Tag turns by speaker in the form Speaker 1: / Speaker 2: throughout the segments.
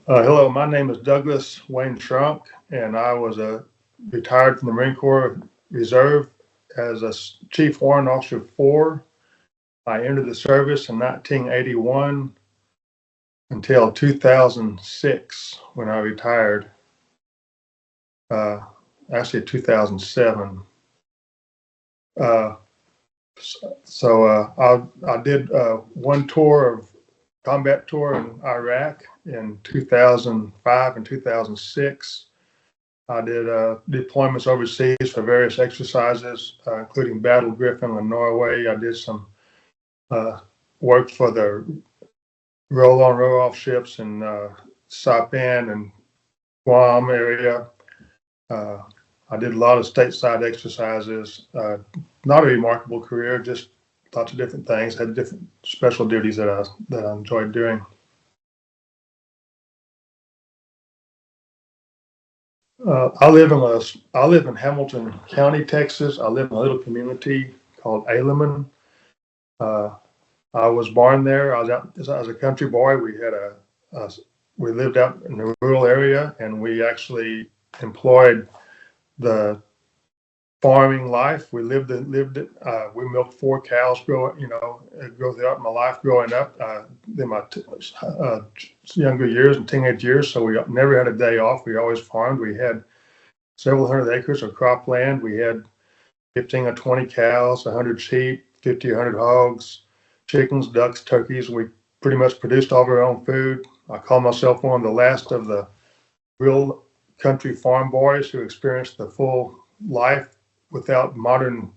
Speaker 1: Hello, my name is Douglas Wayne Schrank, and I was retired from the Marine Corps Reserve as a Chief Warrant Officer 4. I entered the service in 1981 until 2006 when I retired. Uh, Actually, 2007. Uh, I did one combat tour in Iraq in 2005 and 2006. I did deployments overseas for various exercises, including Battle Griffin in Norway. I did some uh, work for the roll-on, roll-off ships in Saipan and Guam area. Uh, I did a lot of stateside exercises. Not a remarkable career, just lots of different things. Had different special duties that I enjoyed doing. I live in Hamilton County, Texas. I live in a little community called Aleman. Uh, I was born there. I was out as a country boy. A we lived out in the rural area, and we actually employed the farming life. We lived it. We milked 4 cows. Grow throughout my life growing up. In my younger years and teenage years, so we never had a day off. We always farmed. We had several hundred acres of cropland. We had 15 or 20 cows, 100 sheep, 50 or 100 hogs, chickens, ducks, turkeys. We pretty much produced all of our own food. I call myself one of the last of the real country farm boys who experienced the full life without modern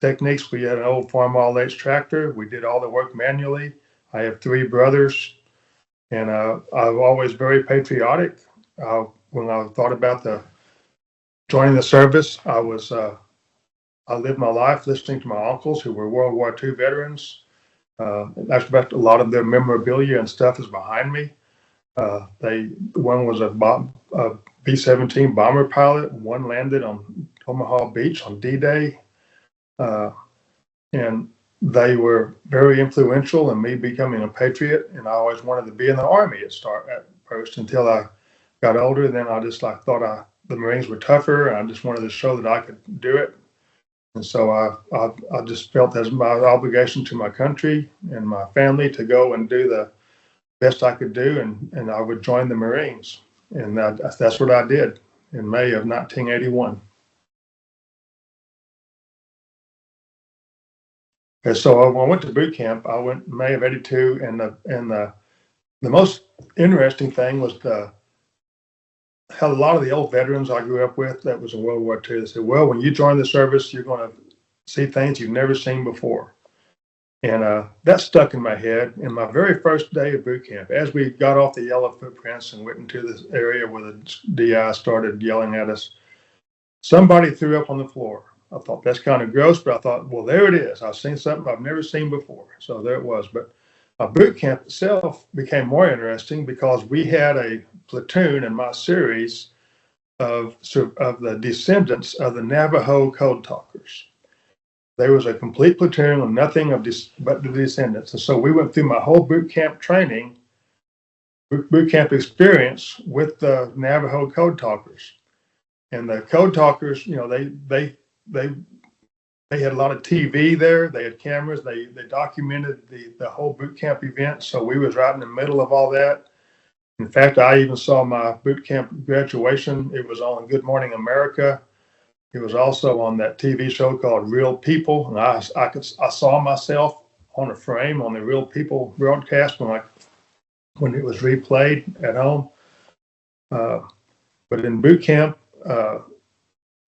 Speaker 1: techniques. We had an old Farm All H tractor. We did all the work manually. I have 3 brothers, and I'm always very patriotic. When I thought about joining the service, I lived my life listening to my uncles who were World War II veterans. Actually, a lot of their memorabilia and stuff is behind me. One was a B-17 bomber pilot. One landed on Omaha Beach on D-Day, uh, and they were very influential in me becoming a patriot. And I always wanted to be in the Army at first until I got older. Then I just the Marines were tougher, and I just wanted to show that I could do it. And so I just felt as my obligation to my country and my family to go and do the best I could do, and I would join the Marines. And that's what I did in May of 1981. And so when I went to boot camp, I went in May of '82, and the most interesting thing was how a lot of the old veterans I grew up with that was in World War II. They said, "Well, when you join the service, you're going to see things you've never seen before." And that stuck in my head. In my very first day of boot camp, as we got off the yellow footprints and went into this area where the DI started yelling at us, somebody threw up on the floor. I thought that's kind of gross, but I thought, well, there it is. I've seen something I've never seen before. So there it was. But my boot camp itself became more interesting because we had a platoon in my series of the descendants of the Navajo code talkers. There was a complete platoon of nothing but the descendants. And so we went through my whole boot camp experience with the Navajo code talkers. And the code talkers, they had a lot of TV there. They had cameras. They documented the whole boot camp event. So we was right in the middle of all that. In fact, I even saw my boot camp graduation. It was on Good Morning America. It was also on that TV show called Real People, and I saw myself on a frame on the Real People broadcast when it was replayed at home. But in boot camp,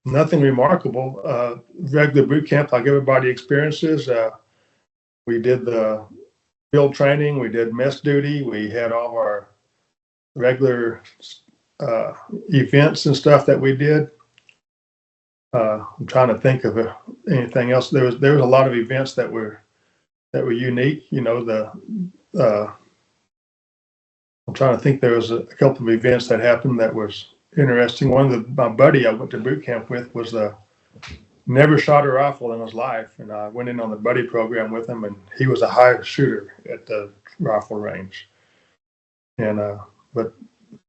Speaker 1: nothing remarkable. Regular boot camp, like everybody experiences. We did the field training, we did mess duty, we had all of our regular events and stuff that we did. I'm trying to think of anything else. There was a lot of events that were unique. I'm trying to think. There was a couple of events that happened that was interesting. My buddy I went to boot camp with was never shot a rifle in his life, and I went in on the buddy program with him, and he was a high shooter at the rifle range. And But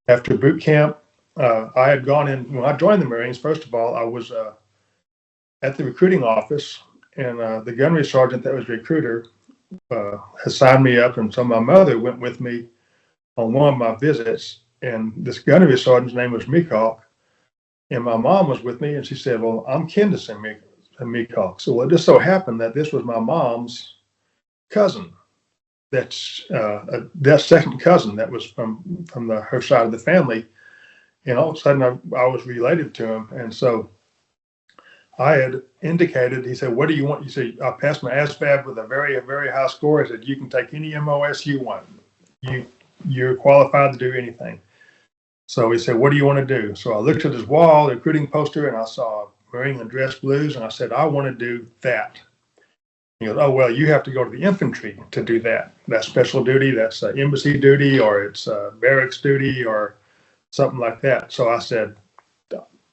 Speaker 1: after boot camp, I had gone in, when I joined the Marines, first of all, I was at the recruiting office, and the gunnery sergeant that was recruiter had signed me up, and so my mother went with me on one of my visits, and this gunnery sergeant's name was Meecock, and my mom was with me, and she said, well, I'm kin to Meecock. So it just so happened that this was my mom's cousin. That's that second cousin that was from her side of the family, and all of a sudden I was related to him, and so I had indicated. He said, "What do you want?" You said, "I passed my ASVAB with a very high score." I said, "You can take any MOS you want. You're qualified to do anything." So he said, "What do you want to do?" So I looked at his wall, the recruiting poster, and I saw Marine and dress blues, and I said, "I want to do that." He goes, "Oh, well, you have to go to the infantry to do that. That's special duty. That's embassy duty, or it's barracks duty, or something like that." So I said,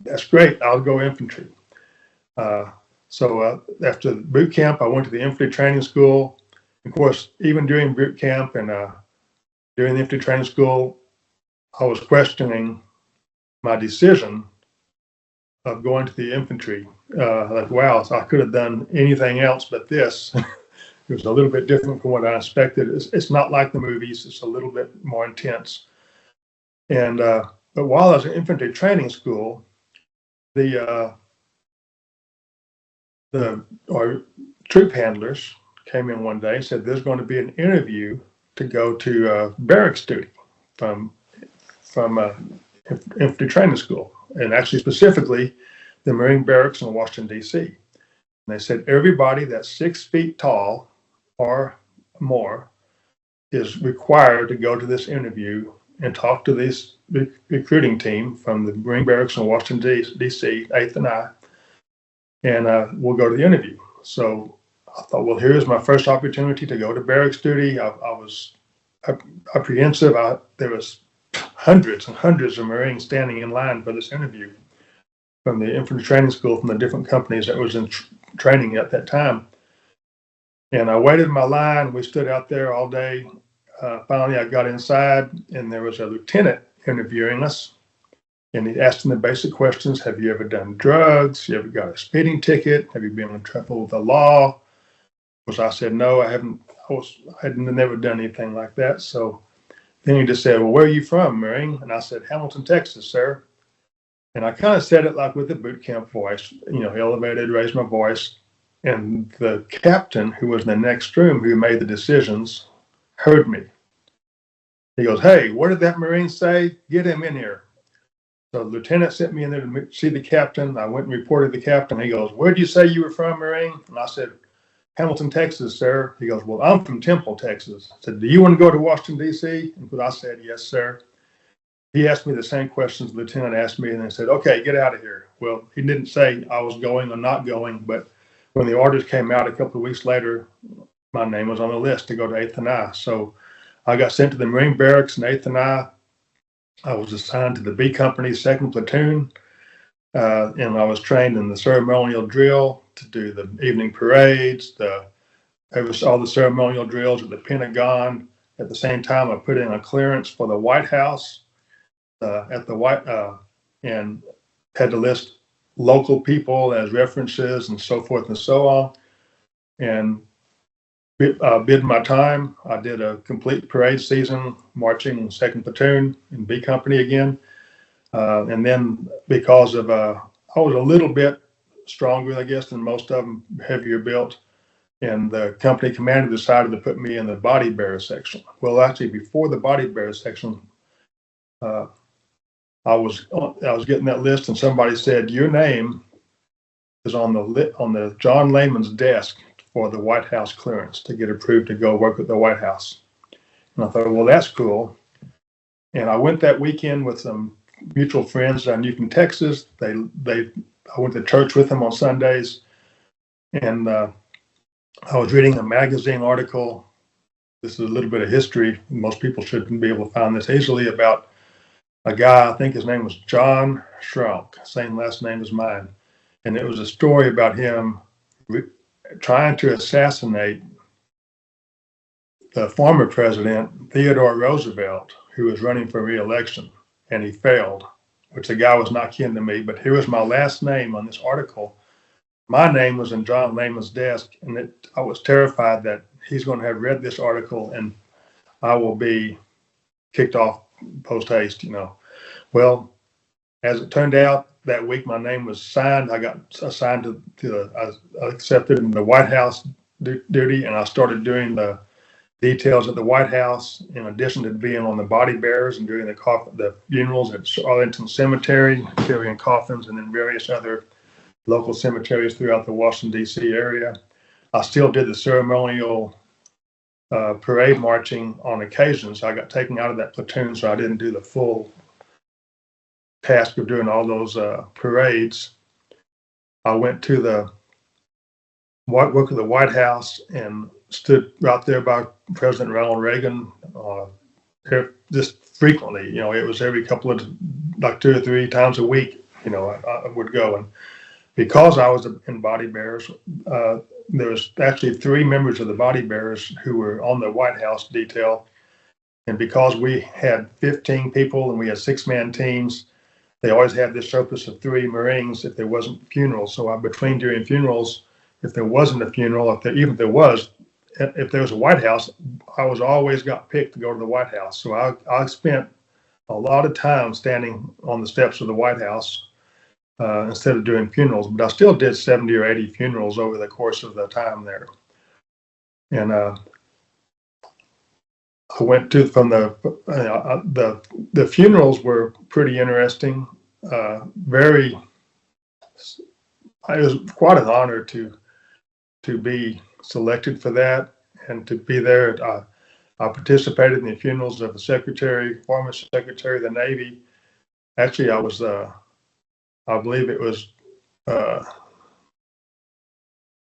Speaker 1: "That's great. I'll go infantry." So after boot camp, I went to the infantry training school. Of course, even during boot camp and during the infantry training school, I was questioning my decision of going to the infantry. Like, wow, so I could have done anything else but this. It was a little bit different from what I expected. It's not like the movies. It's a little bit more intense. And but while I was in infantry training school, the our troop handlers came in one day and said there's going to be an interview to go to barracks duty from infantry training school, and actually specifically the Marine barracks in Washington, D.C. And they said everybody that's 6 feet tall or more is required to go to this interview and talk to this recruiting team from the Marine barracks in Washington, D.C., 8th and I, and we'll go to the interview. So I thought, well, here's my first opportunity to go to barracks duty. I was apprehensive. There was hundreds and hundreds of Marines standing in line for this interview from the infantry training school from the different companies that was in training at that time. And I waited in my line. We stood out there all day. Finally, I got inside, and there was a lieutenant interviewing us. And he asked him the basic questions. Have you ever done drugs? You ever got a speeding ticket? Have you been in trouble with the law? Because I said, no, I haven't. I had never done anything like that. So then he just said, well, where are you from, Marine? And I said, Hamilton, Texas, sir. And I kind of said it like with a boot camp voice, elevated, raised my voice. And the captain, who was in the next room, who made the decisions, heard me. He goes, hey, what did that Marine say? Get him in here. So the lieutenant sent me in there to see the captain. I went and reported to the captain. He goes, where did you say you were from, Marine? And I said, Hamilton, Texas, sir. He goes, well, I'm from Temple, Texas. I said, do you want to go to Washington, D.C.? And I said, yes, sir. He asked me the same questions the lieutenant asked me, and then said, okay, get out of here. Well, he didn't say I was going or not going, but when the orders came out a couple of weeks later, my name was on the list to go to 8th and I. So I got sent to the Marine barracks in 8th and I. I was assigned to the B Company 2nd Platoon, and I was trained in the ceremonial drill to do the evening parades, all the ceremonial drills at the Pentagon. At the same time, I put in a clearance for the White House and had to list local people as references and so forth and so on. And bid my time. I did a complete parade season, marching in 2nd Platoon in B Company again. And then because of, I was a little bit stronger, I guess, than most of them, heavier built. And the company commander decided to put me in the body bearer section. Well, actually, before the body bearer section, I was getting that list, and somebody said, your name is on the John Lehman's desk for the White House clearance to get approved to go work at the White House. And I thought, well, that's cool. And I went that weekend with some mutual friends I knew from Texas. I went to church with them on Sundays, and I was reading a magazine article. This is a little bit of history. Most people shouldn't be able to find this easily, about a guy, I think his name was John Schrank, same last name as mine. And it was a story about him trying to assassinate the former president, Theodore Roosevelt, who was running for re-election, and he failed, which the guy was not kin to me. But here was my last name on this article. My name was in John Lehman's desk, and I was terrified that he's going to have read this article and I will be kicked off post haste, Well, as it turned out, that week my name was signed. I got assigned I accepted in the White House duty, and I started doing the details at the White House, in addition to being on the body bearers and doing the funerals at Arlington Cemetery, carrying coffins, and then various other local cemeteries throughout the Washington, D.C. area. I still did the ceremonial parade marching on occasion, so I got taken out of that platoon, so I didn't do the full task of doing all those parades. I went to the work at the White House and stood right there by President Ronald Reagan just frequently. It was every couple of, like 2 or 3 times a week, I would go. And because I was in body bearers, there was actually 3 members of the body bearers who were on the White House detail. And because we had 15 people and we had 6-man teams, they always had this surplus of 3 Marines if there wasn't funerals. So between during funerals, if there wasn't a funeral, if there was a White House, I was always got picked to go to the White House. So I spent a lot of time standing on the steps of the White House instead of doing funerals, but I still did 70 or 80 funerals over the course of the time there. And I went to the funerals were pretty interesting. It was quite an honor to be selected for that and to be there. I participated in the funerals of the former Secretary of the Navy. Actually, I believe it was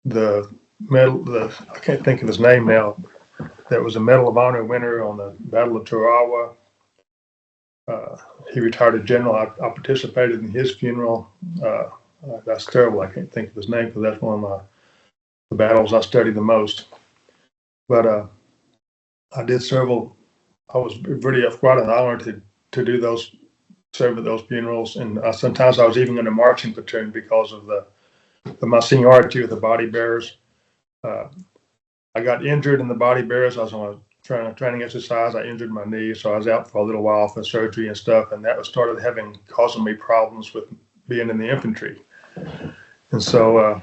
Speaker 1: the medal. I can't think of his name now. That was a Medal of Honor winner on the Battle of Tarawa. He retired as general. I participated in his funeral. That's terrible. I can't think of his name because that's one of the battles I studied the most. But I did several. I was really quite an honor to serve at those funerals, and sometimes I was even in a marching platoon because of my seniority with the body bearers. I got injured in the body bearers. I was on a training exercise. I injured my knee, so I was out for a little while for surgery and stuff, and that causing me problems with being in the infantry. And so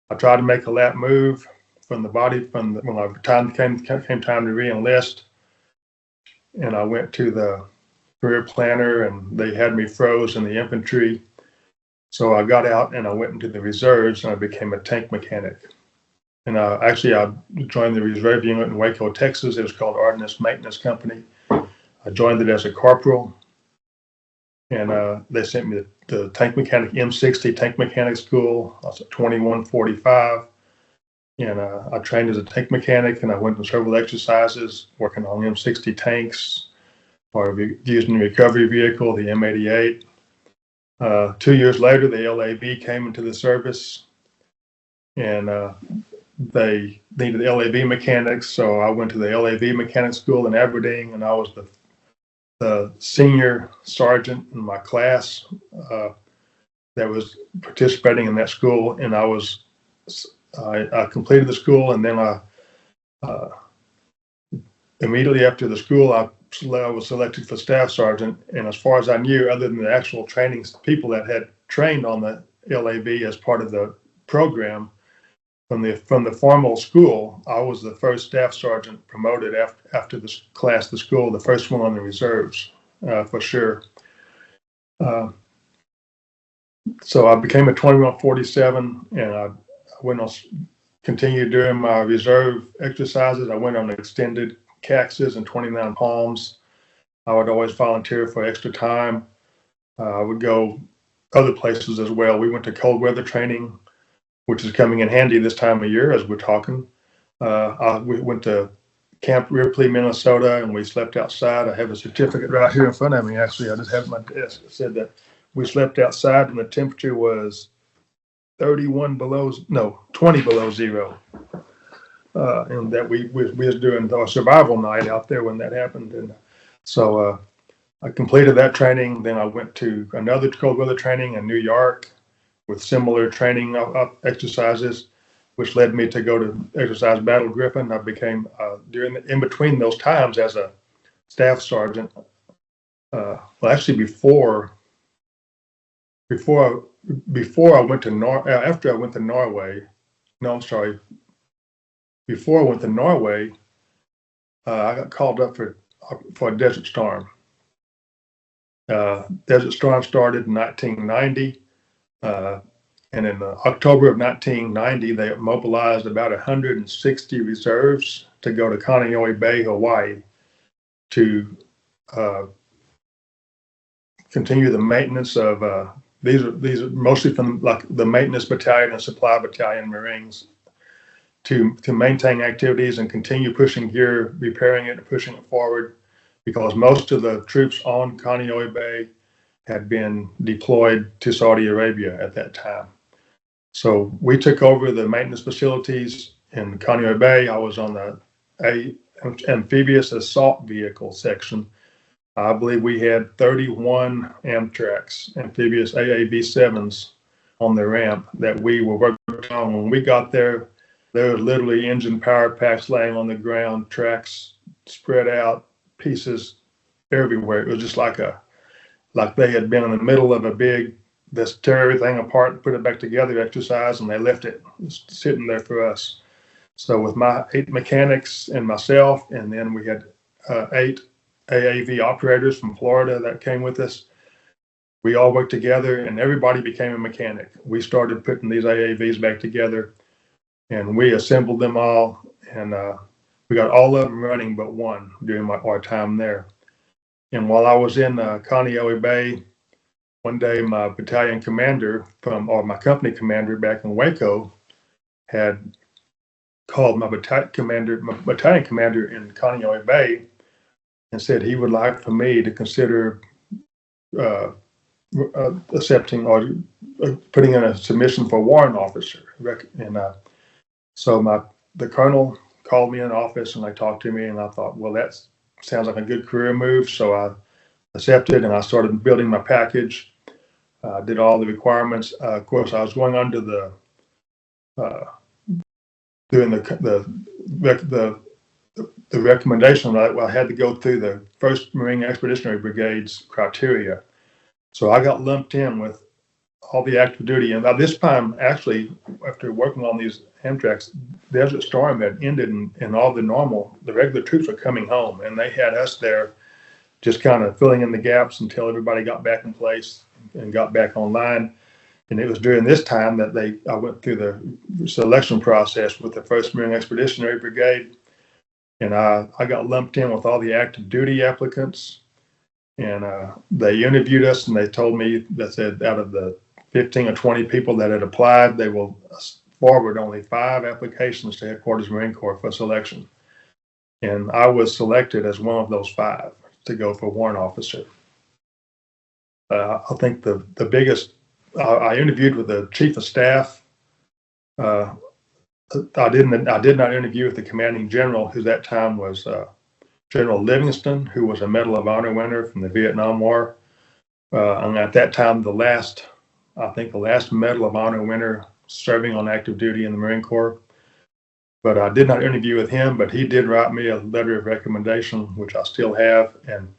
Speaker 1: I tried to make a lap move when my time came time to re-enlist, and I went to the career planner, and they had me froze in the infantry. So I got out and I went into the reserves, and I became a tank mechanic. And I joined the reserve unit in Waco, Texas. It was called Ordnance Maintenance Company. I joined it as a corporal, and they sent me the tank mechanic M60 tank mechanic school. I was at 2145, and I trained as a tank mechanic, and I went to several exercises working on M60 tanks, or using the recovery vehicle, the M88. 2 years later, the LAV came into the service, and they needed LAV mechanics, so I went to the LAV mechanic school in Aberdeen, and I was the senior sergeant in my class that was participating in that school, and I completed the school, and then I immediately after the school, I was selected for staff sergeant, and as far as I knew, other than the actual training people that had trained on the LAV as part of the program, from the formal school, I was the first staff sergeant promoted after this class, the school, the first one on the reserves, for sure. So I became a 2147, and I went on, continued doing my reserve exercises. I went on extended caxes and 29 palms. I would always volunteer for extra time. I would go other places as well. We went to cold weather training, which is coming in handy this time of year as we're talking. We went to Camp Ripley, Minnesota, and we slept outside. I have a certificate right here in front of me. Actually, I just have it on my desk. It said that we slept outside and the temperature was 20 below zero. And that we was doing our survival night out there when that happened. And So I completed that training. Then I went to another cold weather training in New York with similar training exercises, which led me to go to exercise Battle Griffin. I became in between those times as a staff sergeant. Well, actually, before before I went to after I went to Norway. No, I'm sorry. Before I went to Norway, I got called up for a Desert Storm. Desert Storm started in 1990. And in October of 1990, they mobilized about 160 reserves to go to Kaneohe Bay, Hawaii, to continue the maintenance of these are mostly from like the maintenance battalion and supply battalion Marines to maintain activities and continue pushing gear, repairing it, and pushing it forward, because most of the troops on Kaneohe Bay had been deployed to Saudi Arabia at that time. So we took over the maintenance facilities in Kaneohe Bay. I was on the amphibious assault vehicle section. I believe we had 31 Amtrak's, amphibious AAV-7s on the ramp that we were working on. When we got there, there were literally engine power packs laying on the ground, tracks spread out, pieces everywhere. It was just like they had been in the middle of a big, let's tear everything apart and put it back together exercise, and they left it sitting there for us. So with my 8 mechanics and myself, and then we had 8 AAV operators from Florida that came with us. We all worked together and everybody became a mechanic. We started putting these AAVs back together and we assembled them all, and we got all of them running but one during our time there. And while I was in Kaneohe Bay, one day my battalion commander or my company commander back in Waco had called my battalion commander in Kaneohe Bay and said he would like for me to consider accepting or putting in a submission for warrant officer. And so the colonel called me in the office and they talked to me, and I thought, well, that sounds like a good career move. So I accepted and I started building my package. Did all the requirements. Of course, I was going under doing the recommendation that I had to go through the 1st Marine Expeditionary Brigade's criteria. So I got lumped in with all the active duty. And by this time, actually, after working on these Amtrak's, Desert Storm had ended and all the regular troops were coming home. And they had us there just kind of filling in the gaps until everybody got back in place and got back online. And it was during this time that I went through the selection process with the 1st Marine Expeditionary Brigade. And I got lumped in with all the active duty applicants. And they interviewed us and they told me that said out of the 15 or 20 people that had applied, they will forward only 5 applications to Headquarters Marine Corps for selection. And I was selected as one of those 5 to go for warrant officer. I think the biggest, I interviewed with the chief of staff. I did not interview with the commanding general, who at that time was General Livingston, who was a Medal of Honor winner from the Vietnam War. And at that time, the last Medal of Honor winner serving on active duty in the Marine Corps. But I did not interview with him, but he did write me a letter of recommendation, which I still have. And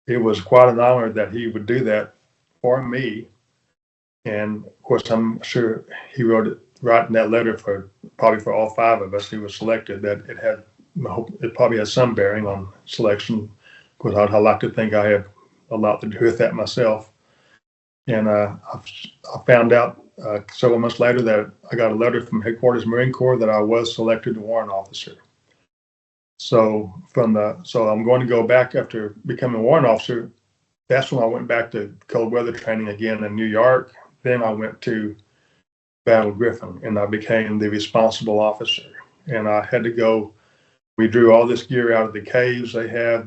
Speaker 1: it was quite an honor that he would do that for me. And of course, I'm sure he writing that letter probably for all 5 of us who were selected, that it probably has some bearing on selection. Of course, I'd like to think I have a lot to do with that myself. And I found out several months later that I got a letter from Headquarters Marine Corps that I was selected to warrant officer. So I'm going to go back after becoming a warrant officer. That's when I went back to cold weather training again in New York. Then I went to Battle Griffin and I became the responsible officer. And I had to go. We drew all this gear out of the caves they had,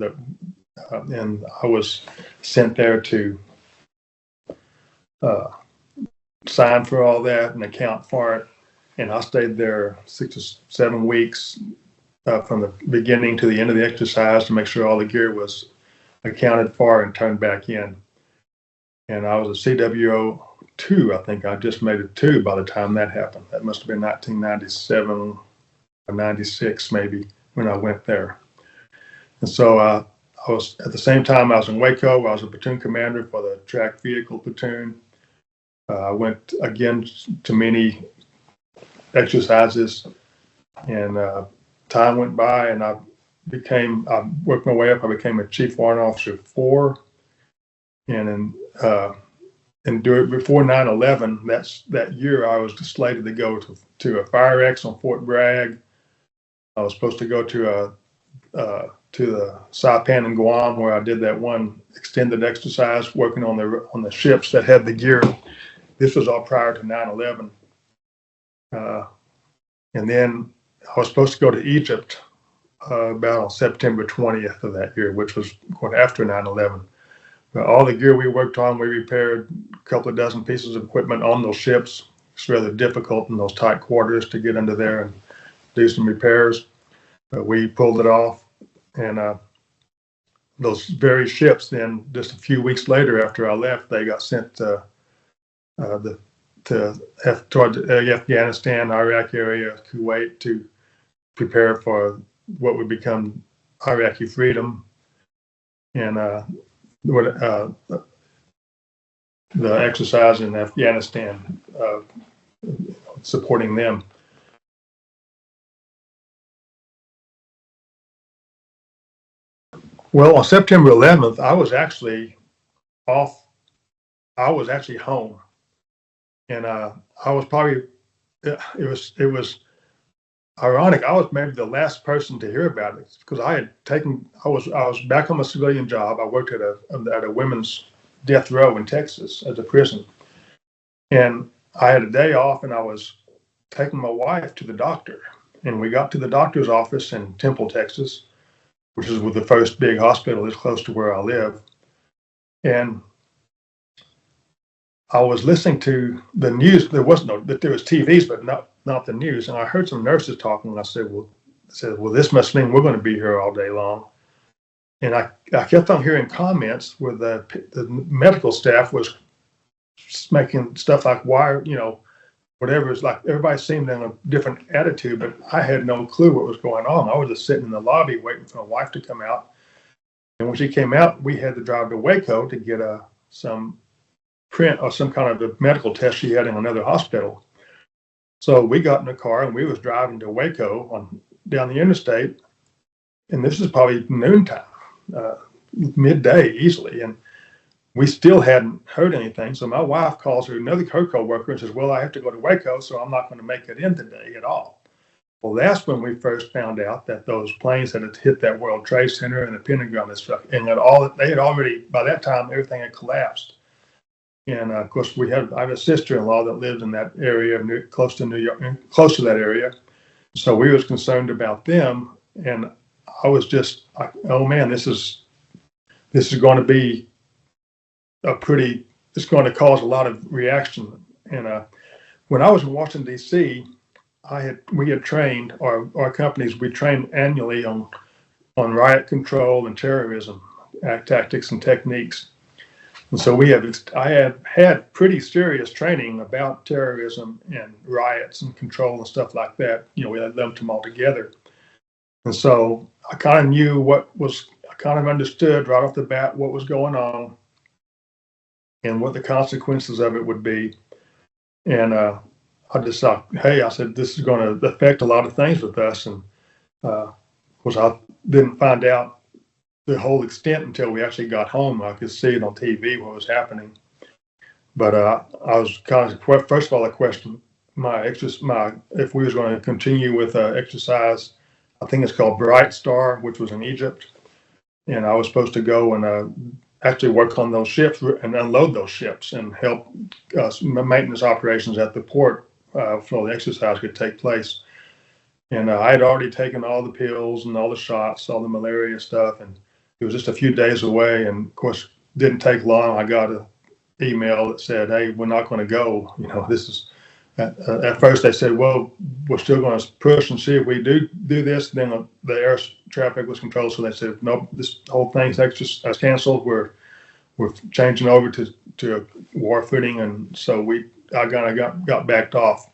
Speaker 1: and I was sent there to sign for all that and account for it. And I stayed there 6 or 7 weeks, from the beginning to the end of the exercise to make sure all the gear was accounted for and turned back in. And I was a CWO2. I think I just made it 2 by the time that happened. That must have been 1997 or 96 maybe when I went there. And so I was, at the same time I was in Waco, I was a platoon commander for the track vehicle platoon. I went again to many exercises, and time went by, and I worked my way up. I became a Chief Warrant Officer 4, and before 9/11, that year I was slated to go to a fire X on Fort Bragg. I was supposed to go to the Saipan in Guam, where I did that one extended exercise working on the ships that had the gear. This was all prior to 9/11. And then I was supposed to go to Egypt about on September 20th of that year, which was after 9/11. But all the gear we worked on, we repaired a couple of dozen pieces of equipment on those ships. It's rather difficult in those tight quarters to get under there and do some repairs. But we pulled it off. And those very ships, then just a few weeks later after I left, they got sent toward the Afghanistan, Iraq area, Kuwait, to prepare for what would become Iraqi freedom, and the exercise in Afghanistan, supporting them. Well, on September 11th, I was actually off. I was actually home, and I was probably. It was ironic. I was maybe the last person to hear about it because I was back on my civilian job. I worked at a women's death row in Texas as a prison, and I had a day off, and I was taking my wife to the doctor, and we got to the doctor's office in Temple, Texas, which is the first big hospital that's close to where I live. And I was listening to the news. There was TVs, but not the news. And I heard some nurses talking. And I said, well, this must mean we're going to be here all day long. And I kept on hearing comments where the medical staff was making stuff like, why, whatever. It's like everybody seemed in a different attitude, but I had no clue what was going on. I was just sitting in the lobby waiting for my wife to come out. And when she came out, we had to drive to Waco to get some print or some kind of a medical test she had in another hospital. So we got in the car and we was driving to Waco down the interstate. And this is probably noontime, midday easily. And we still hadn't heard anything. So my wife calls her co-worker and says, well, I have to go to Waco, so I'm not going to make it in today at all. Well, that's when we first found out that those planes had hit that World Trade Center and the Pentagon and stuff. And they had already, by that time, everything had collapsed. And of course, I have a sister-in-law that lived in that area, close to New York, close to that area. So we was concerned about them. And I was just like, oh man, this is going to be it's going to cause a lot of reaction. And when I was in Washington, D.C., we had trained, our companies, we trained annually on riot control and terrorism tactics and techniques. And so I have had pretty serious training about terrorism and riots and control and stuff like that. We had lumped them all together. And so I kind of knew I kind of understood right off the bat what was going on and what the consequences of it would be. And I just thought, hey, I said, this is going to affect a lot of things with us. And of course, I didn't find out the whole extent until we actually got home. I could see it on TV what was happening. But I was kind of, first of all, I questioned if we was going to continue with exercise. I think it's called Bright Star, which was in Egypt. And I was supposed to go and actually work on those ships and unload those ships and help maintenance operations at the port so the exercise could take place. And I had already taken all the pills and all the shots, all the malaria stuff, and it was just a few days away. And of course, didn't take long. I got an email that said, "Hey, we're not going to go. At first they said, well, we're still going to push and see if we do this. Then the air traffic was controlled, so they said, nope, this whole thing's canceled. We're changing over to war footing, and so I kind of got backed off.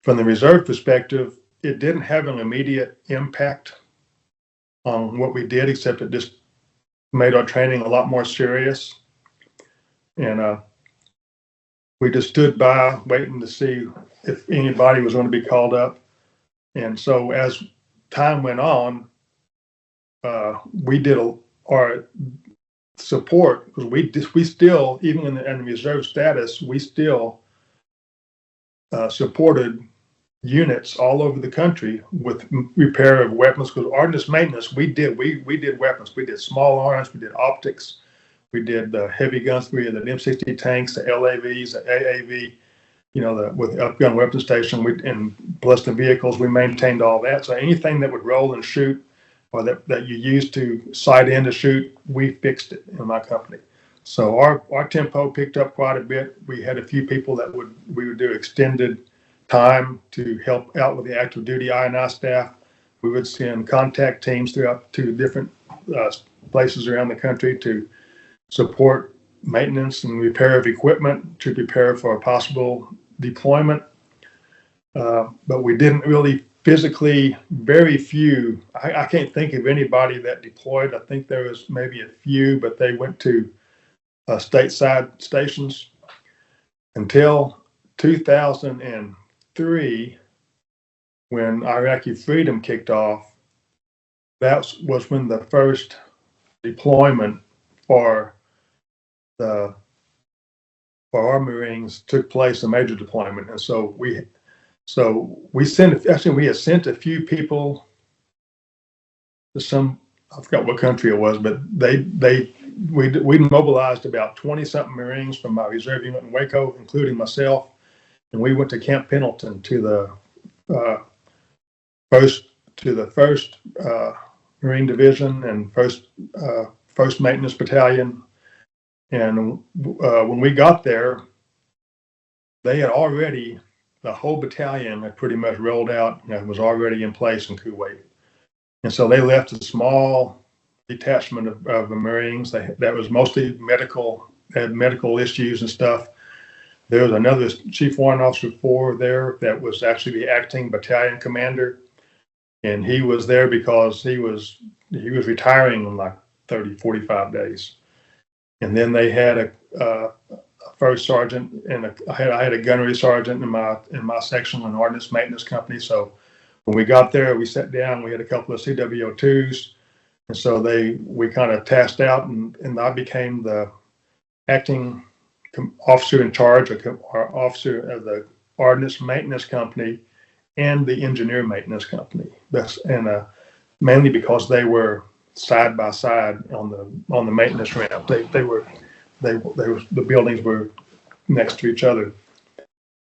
Speaker 1: From the reserve perspective, it didn't have an immediate impact on what we did, except it just made our training a lot more serious. And we just stood by waiting to see if anybody was going to be called up. And so as time went on, we did our support, because we still, even in the reserve status, we still supported units all over the country with repair of weapons. Because ordnance maintenance, we did weapons. We did small arms, we did optics, we did the heavy guns, we did the M60 tanks, the LAVs, the AAV, with the up-gun weapon station, and ballistic vehicles, we maintained all that. So anything that would roll and shoot, or that you used to sight in to shoot, we fixed it in my company. So our tempo picked up quite a bit. We had a few people that we would do extended time to help out with the active duty I&I staff. We would send contact teams throughout to different places around the country to support maintenance and repair of equipment, to prepare for a possible deployment. But we didn't really physically, very few, I can't think of anybody that deployed. I think there was maybe a few, but they went to stateside stations until 2003, when Iraqi freedom kicked off. That was when the first deployment for our Marines took place, a major deployment. And so we had sent a few people to I forgot what country it was, but we mobilized about 20-something Marines from my reserve unit in Waco, including myself, and we went to Camp Pendleton to the first Marine Division and first Maintenance Battalion. And when we got there, they had already, the whole battalion had pretty much rolled out and was already in place in Kuwait. And so they left a small detachment of the Marines that was mostly had medical issues and stuff. There was another Chief Warrant Officer 4 there that was actually the acting battalion commander. And he was there because he was retiring in like 30, 45 days. And then they had a first sergeant, and I had a gunnery sergeant in my section, an ordnance maintenance company. So when we got there, we sat down. We had a couple of CWO2s, and so we kind of tasked out, and I became the acting officer in charge, or officer of the ordnance maintenance company and the engineer maintenance company. Mainly because they were side by side on the maintenance ramp. The buildings were next to each other.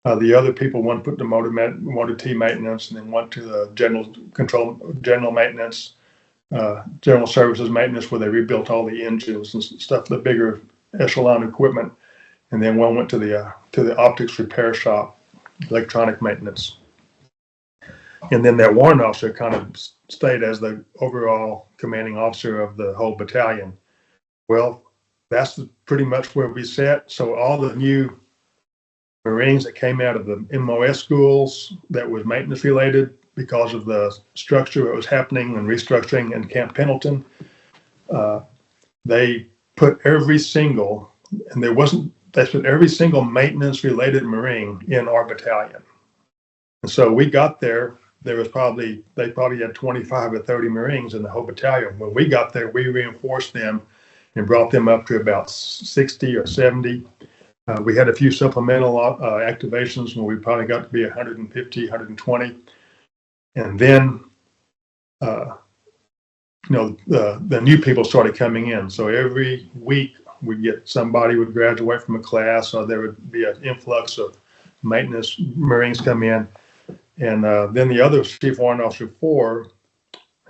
Speaker 1: The other people, one put the motor T maintenance, and then one to the general maintenance, general services maintenance, where they rebuilt all the engines and stuff, the bigger echelon equipment, and then one went to the optics repair shop, electronic maintenance. And then that warrant officer kind of stayed as the overall commanding officer of the whole battalion. Well, that's pretty much where we sat. So all the new Marines that came out of the MOS schools that was maintenance related, because of the structure that was happening and restructuring in Camp Pendleton, they put every single maintenance related Marine in our battalion. And so we got there. They probably had 25 or 30 Marines in the whole battalion. When we got there, we reinforced them and brought them up to about 60 or 70. We had a few supplemental activations where we probably got to be 150, 120. And then, the new people started coming in. So every week we'd get somebody would graduate from a class, or there would be an influx of maintenance Marines come in. And then the other Chief Warrant Officer 4,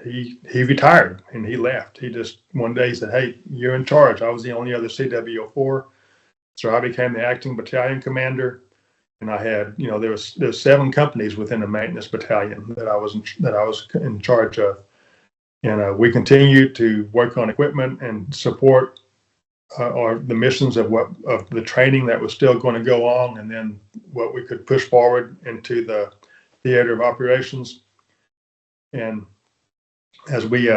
Speaker 1: he retired and he left. He just one day said, "Hey, you're in charge." I was the only other CWO4, so I became the acting battalion commander. And I had, there's 7 companies within the maintenance battalion that I was in charge of. And we continued to work on equipment and support or the missions of the training that was still going to go on, and then what we could push forward into the theater of operations. And as we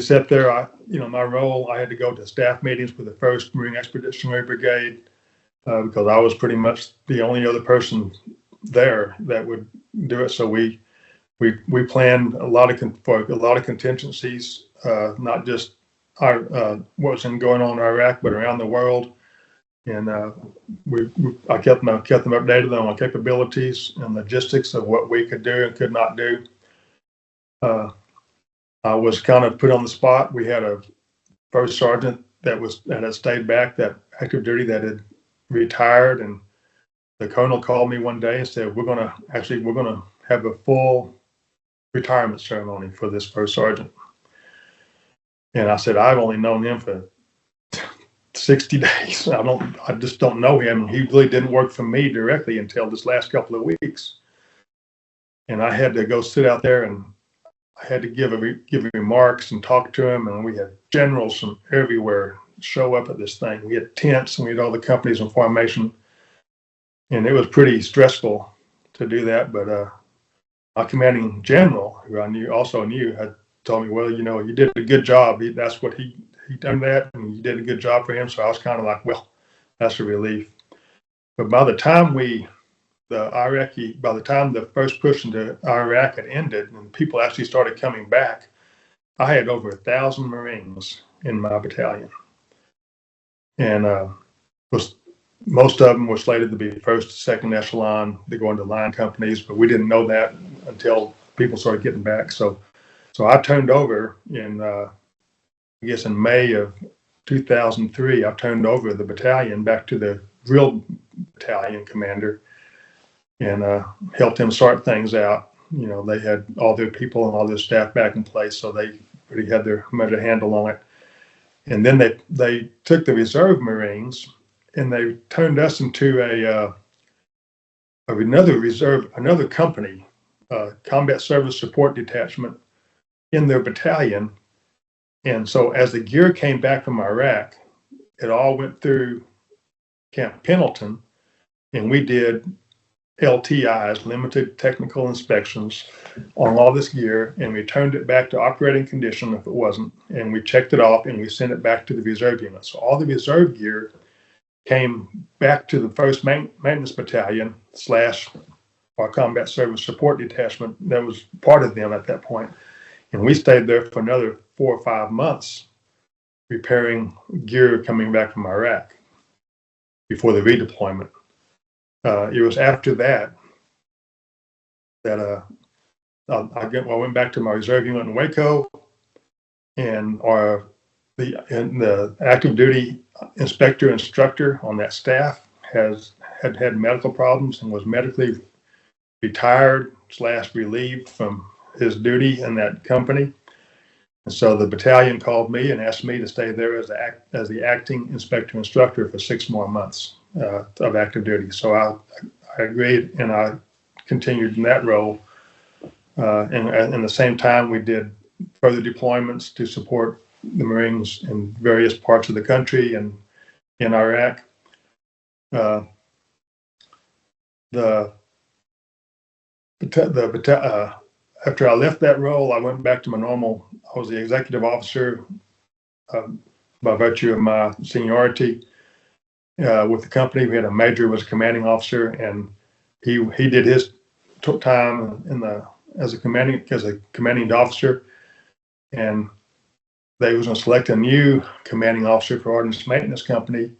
Speaker 1: sat there, my role, I had to go to staff meetings with the 1st Marine Expeditionary Brigade because I was pretty much the only other person there that would do it. So we planned for a lot of contingencies, not just what's going on in Iraq, but around the world. And I kept them updated on our capabilities and logistics of what we could do and could not do. I was kind of put on the spot. We had a first sergeant that had stayed back, that active duty, that had retired, and the colonel called me one day and said, we're going to have a full retirement ceremony for this first sergeant. And I said, I've only known him for 60 days. I just don't know him. He really didn't work for me directly until this last couple of weeks. And I had to go sit out there, and I had to give remarks and talk to him. And we had generals from everywhere show up at this thing. We had tents, and we had all the companies in formation. And it was pretty stressful to do that. But my commanding general, who I also knew, had told me, well, you did a good job. That's what he done that, and you did a good job for him. So I was kind of like, well, that's a relief. But by the time the first push into Iraq had ended and people actually started coming back, I had over 1,000 Marines in my battalion. And most of them were slated to be first, second echelon. They go into line companies, but we didn't know that until people started getting back. So I turned over in May of 2003, I turned over the battalion back to the drill battalion commander and helped him sort things out. They had all their people and all their staff back in place, so they already had their handle on it. And then they took the reserve Marines and they turned us into another company, combat service support detachment in their battalion. And so as the gear came back from Iraq, it all went through Camp Pendleton, and we did LTIs, limited technical inspections, on all this gear, and we turned it back to operating condition if it wasn't, and we checked it off and we sent it back to the reserve unit. So all the reserve gear came back to the 1st Maintenance Battalion / our Combat Service Support Detachment that was part of them at that point. And we stayed there for another 4 or 5 months repairing gear coming back from Iraq before the redeployment. It was after that I went back to my reserve unit in Waco, and the active duty instructor on that staff had medical problems and was medically retired / relieved from his duty in that company. And so the battalion called me and asked me to stay there as the acting inspector instructor for 6 more months of active duty. So I agreed, and I continued in that role. And at the same time, we did further deployments to support the Marines in various parts of the country and in Iraq. After I left that role, I went back to my normal. I was the executive officer by virtue of my seniority with the company. We had a major who was a commanding officer, and he did his time as a commanding officer, and they was going to select a new commanding officer for Ordnance Maintenance Company,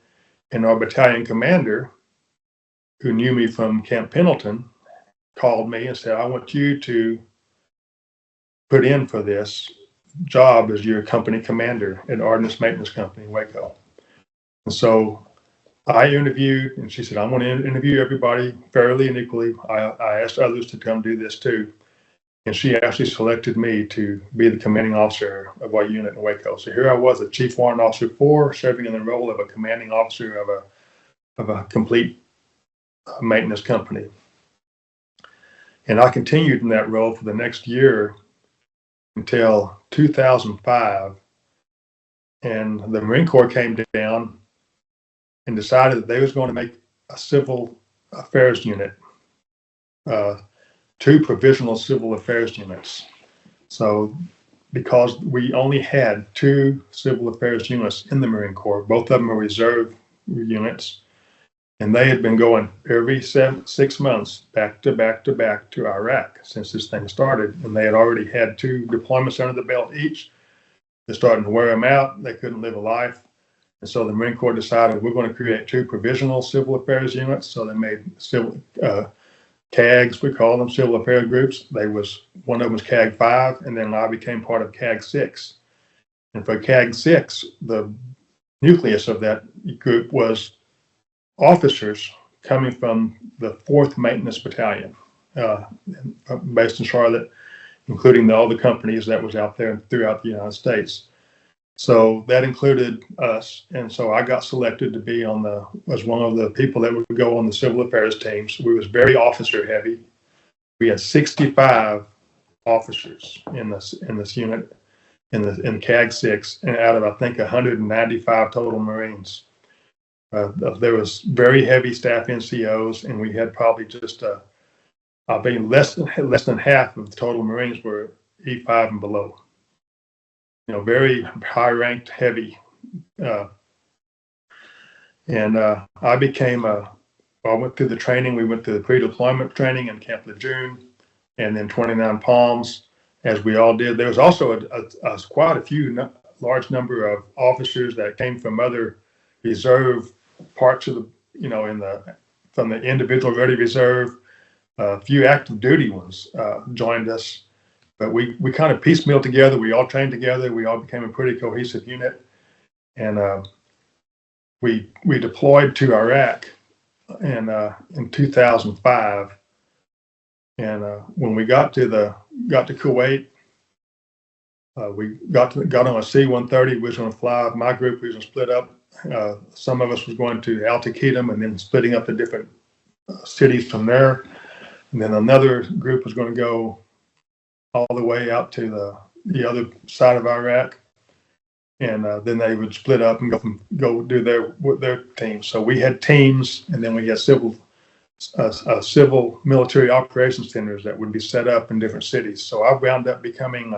Speaker 1: and our battalion commander, who knew me from Camp Pendleton, called me and said, I want you to put in for this job as your company commander at Ordnance Maintenance Company in Waco. And so I interviewed, and she said, I want to interview everybody fairly and equally. I asked others to come do this too. And she actually selected me to be the commanding officer of our unit in Waco. So here I was, a Chief Warrant Officer 4, serving in the role of a commanding officer of a of a complete maintenance company. And I continued in that role for the next year until 2005. And the Marine Corps came down and decided that they was going to make a civil affairs unit, 2 provisional civil affairs units. So because we only had 2 civil affairs units in the Marine Corps, both of them were reserve units, and they had been going every 6 months back to back to back to Iraq since this thing started, and they had already had 2 deployments under the belt each. They're starting to wear them out. They couldn't live a life. And so the Marine Corps decided we're going to create 2 provisional civil affairs units. So they made civil CAGs, we call them, civil affairs groups. One of them was CAG 5, and then I became part of CAG 6. And for CAG 6, the nucleus of that group was officers coming from the 4th Maintenance Battalion, based in Charlotte, including all the companies that was out there throughout the United States. So that included us, and so I got selected to be as one of the people that would go on the civil affairs teams. We was very officer heavy. We had 65 officers in this unit in CAG 6, and out of I think 195 total Marines. There was very heavy staff NCOs, and we had probably just less than half of the total Marines were E5 and below. Very high ranked, heavy. And I became I went through the training. We went through the pre-deployment training in Camp Lejeune, and then 29 Palms, as we all did. There was also quite a few large number of officers that came from other reserve parts of from the individual ready reserve. A few active duty ones joined us. But we kind of piecemealed together. We all trained together. We all became a pretty cohesive unit, and we deployed to Iraq in 2005. And when we got to Kuwait, we got on a C-130. We was going to fly. My group was going to split up. Some of us was going to Al Taqidim and then splitting up the different cities from there. And then another group was going to go all the way out to the other side of Iraq, and then they would split up and go do their teams. So we had teams, and then we had civil military operations centers that would be set up in different cities. So I wound up becoming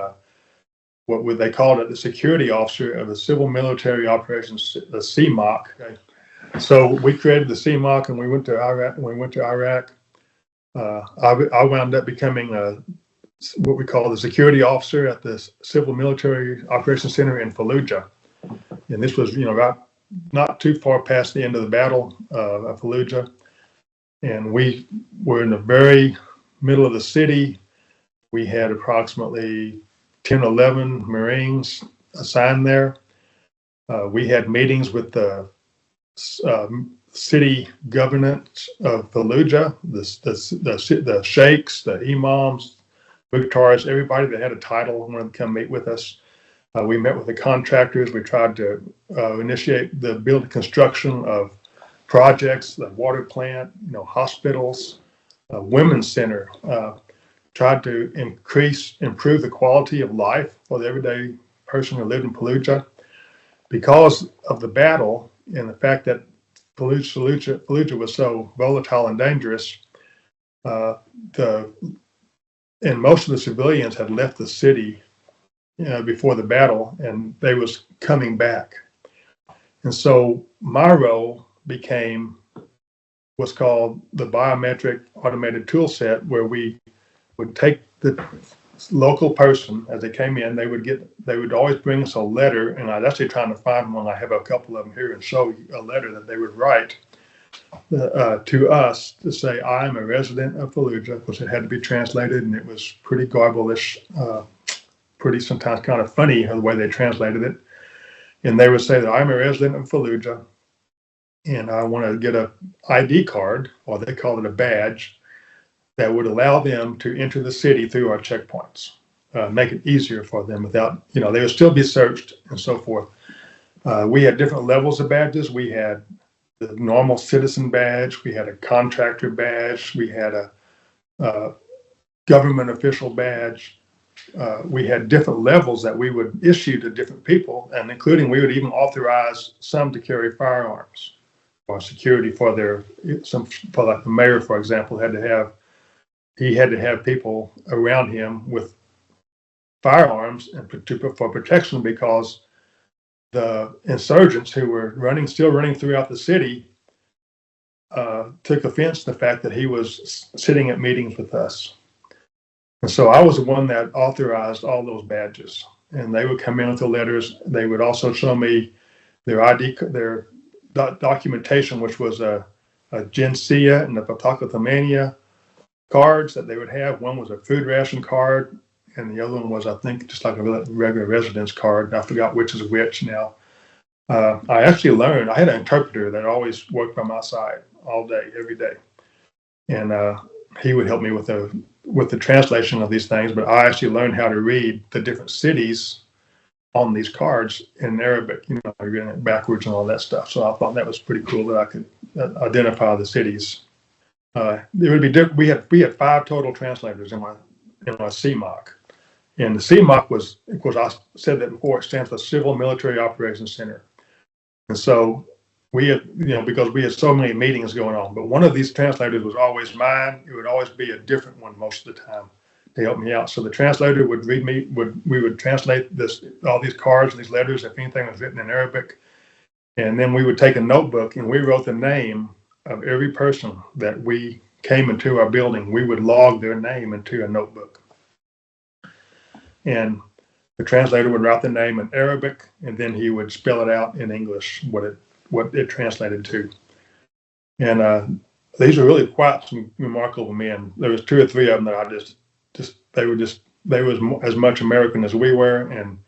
Speaker 1: they called it the security officer of the Civil Military Operations, the CMOC. Okay? So we created the CMOC, and we went to Iraq. I wound up becoming what we call the security officer at the Civil Military Operations Center in Fallujah. And this was, right not too far past the end of the battle of Fallujah. And we were in the very middle of the city. We had approximately 10, 11 Marines assigned there. We had meetings with the city governance of Fallujah, the sheikhs, the imams, Mukhtaris, everybody that had a title wanted to come meet with us. We met with the contractors. We tried to initiate the construction of projects, the water plant, hospitals, women's center. Tried to improve the quality of life for the everyday person who lived in Fallujah. Because of the battle and the fact that Fallujah was so volatile and dangerous, and most of the civilians had left the city, before the battle, and they was coming back. And so my role became what's called the biometric automated tool set, where we would take the local person as they came in. They would always bring us a letter, and I was actually trying to find one. I have a couple of them here and show you a letter that they would write to us to say, I'm a resident of Fallujah, because it had to be translated, and it was pretty garblish, pretty sometimes kind of funny the way they translated it. And they would say that I'm a resident of Fallujah, and I want to get a ID card, or they call it a badge, that would allow them to enter the city through our checkpoints, make it easier for them without, they would still be searched and so forth. We had different levels of badges. We had the normal citizen badge, we had a contractor badge, we had a government official badge. We had different levels that we would issue to different people, and including we would even authorize some to carry firearms or security for for like the mayor, for example, had to have people around him with firearms and for protection, because the insurgents who were still running throughout the city took offense to the fact that he was sitting at meetings with us. And so I was the one that authorized all those badges, and they would come in with the letters. They would also show me their ID, their documentation, which was a Gencia and a Patacotamania cards that they would have. One was a food ration card, and the other one was, I think, just like a regular residence card. I forgot which is which now. I actually learned, I had an interpreter that always worked by my side all day, every day. And he would help me with the translation of these things, but I actually learned how to read the different cities on these cards in Arabic, reading it backwards and all that stuff. So I thought that was pretty cool that I could identify the cities. It would be different. We had 5 total translators in my CMOC. And the CMOC was, of course, I said that before, it stands for Civil Military Operations Center. And so we had, because we had so many meetings going on, but one of these translators was always mine. It would always be a different one most of the time to help me out. So the translator would read me, we would translate all these cards and these letters, if anything was written in Arabic. And then we would take a notebook and we wrote the name of every person that we came into our building. We would log their name into a notebook. And the translator would write the name in Arabic, and then he would spell it out in English, what it translated to. And these were really quite some remarkable men. There was 2 or 3 of them that they were as much American as we were, and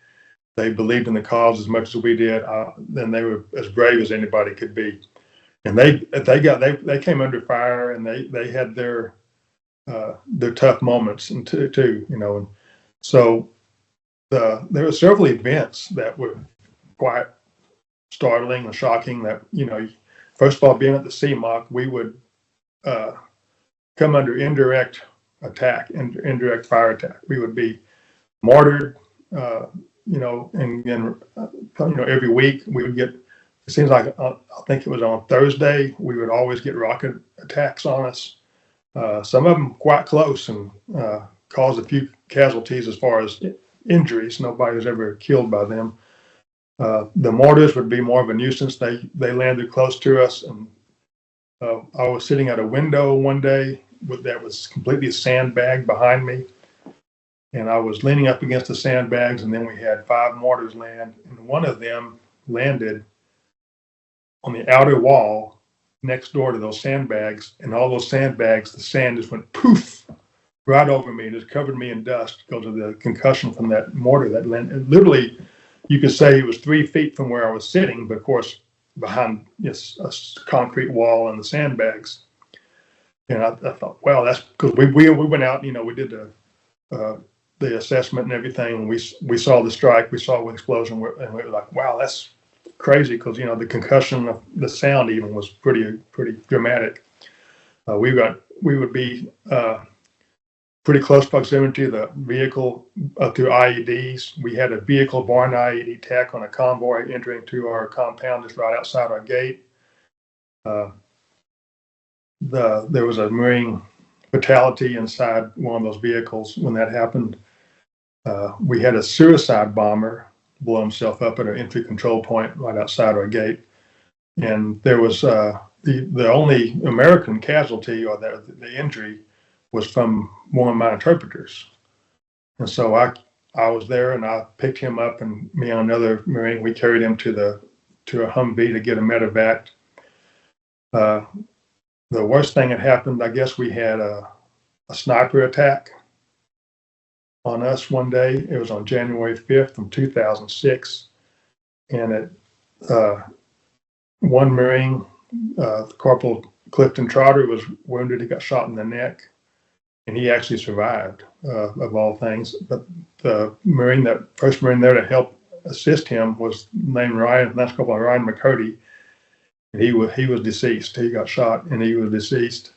Speaker 1: they believed in the cause as much as we did. Then they were as brave as anybody could be. And they came under fire, and they had their tough moments and too. And so there were several events that were quite startling and shocking. That first of all, being at the CMOC, we would come under indirect attack, indirect fire attack. We would be mortared, and every week we would get. It seems like I think it was on Thursday we would always get rocket attacks on us. Some of them quite close and caused a few casualties as far as injuries. Nobody was ever killed by them. The mortars would be more of a nuisance. They landed close to us, and I was sitting at a window one day that was completely sandbagged behind me, and I was leaning up against the sandbags, and then we had 5 mortars land, and one of them landed on the outer wall next door to those sandbags, and all those sandbags, the sand just went poof right over me and just covered me in dust because of the concussion from that mortar that landed. Literally, you could say it was 3 feet from where I was sitting, but of course, behind a concrete wall and the sandbags. And I thought, wow, that's because we went out, we did the assessment and everything, and we saw the strike, we saw the explosion, and we were like, wow, that's crazy, because the concussion of the sound even was pretty dramatic. We would be pretty close proximity to the vehicle through IEDs. We had a vehicle-borne IED attack on a convoy entering to our compound just right outside our gate. There was a Marine fatality inside one of those vehicles when that happened. We had a suicide bomber blow himself up at our entry control point right outside our gate. And there was the only American casualty, or the injury, was from one of my interpreters. And so I was there, and I picked him up, and me and another Marine, we carried him to a Humvee to get a medevac. The worst thing that happened, I guess, we had a sniper attack on us one day. It was on January 5th of 2006. And one Marine, Corporal Clifton Trotter, was wounded. He got shot in the neck, and he actually survived, of all things. But the first Marine there to help assist him was named Ryan, Lance Corporal Ryan McCurdy. And he was deceased. He got shot and he was deceased.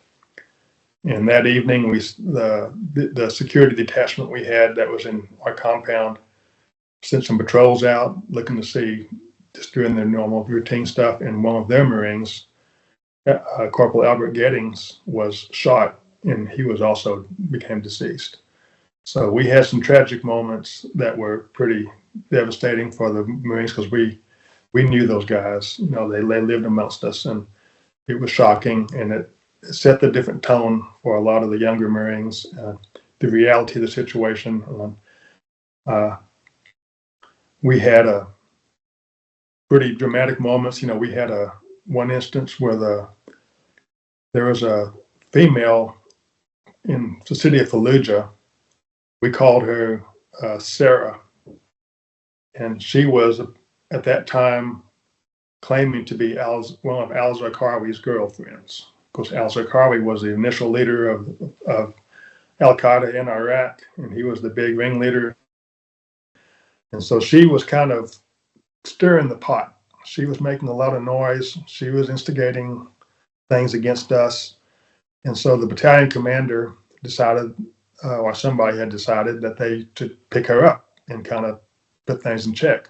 Speaker 1: And that evening, the security detachment we had that was in our compound sent some patrols out looking to see, just doing their normal routine stuff. And one of their Marines, Corporal Albert Gettings, was shot, and he was also became deceased. So we had some tragic moments that were pretty devastating for the Marines, because we knew those guys. They lived amongst us, and it was shocking, and it set the different tone for a lot of the younger Marines. The reality of the situation. We had a pretty dramatic moments. We had one instance where there was a female in the city of Fallujah. We called her Sarah, and she was at that time claiming to be one of al-Zarqawi's girlfriends. Of course, al-Zarqawi was the initial leader of al-Qaeda in Iraq, and he was the big ringleader. And so she was kind of stirring the pot. She was making a lot of noise. She was instigating things against us. And so the battalion commander decided, or somebody had decided, that they should pick her up and kind of put things in check.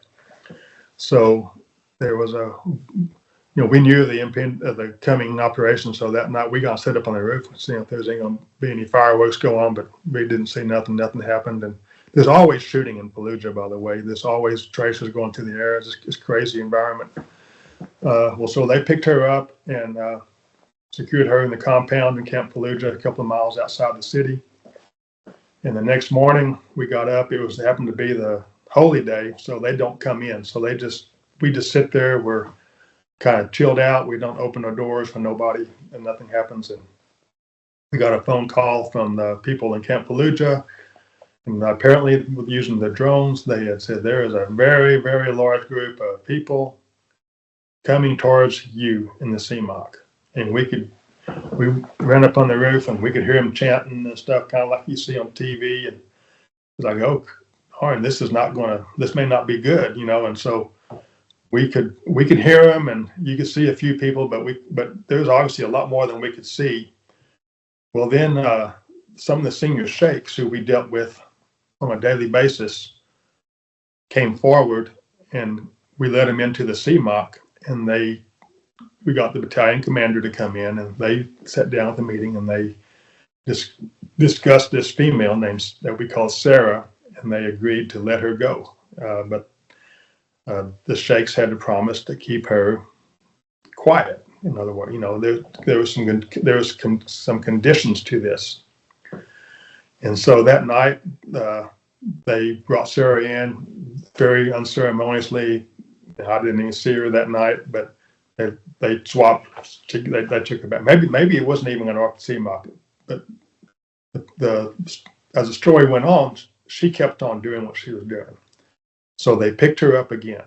Speaker 1: So there was we knew the coming operation. So that night we got set up on the roof and see if there's going to be any fireworks go on, but we didn't see nothing. Nothing happened. And there's always shooting in Fallujah, by the way. There's always tracers going through the air. It's a crazy environment. So they picked her up and secured her in the compound in Camp Fallujah, a couple of miles outside the city. And the next morning we got up. It happened to be the holy day, so they don't come in. So we just sit there. We're kind of chilled out. We don't open our doors for nobody, and nothing happens. And we got a phone call from the people in Camp Fallujah, and apparently using the drones, they had said there is a very, very large group of people coming towards you in the CMOC. And we ran up on the roof and we could hear them chanting and stuff, kind of like you see on TV. And it's like, oh, Harn, this may not be good, And so we could hear them, and you could see a few people, but there was obviously a lot more than we could see. Well, then some of the senior sheikhs who we dealt with on a daily basis came forward, and we let them into the CMOC, and we got the battalion commander to come in, and they sat down at the meeting, and they discussed this female named that we call Sarah, and they agreed to let her go. But the sheikhs had to promise to keep her quiet. In other words, there was some conditions to this. And so that night, they brought Sarah in very unceremoniously. I didn't even see her that night, but they swapped. They took her back. Maybe it wasn't even an RPC market, but as the story went on, she kept on doing what she was doing. So they picked her up again,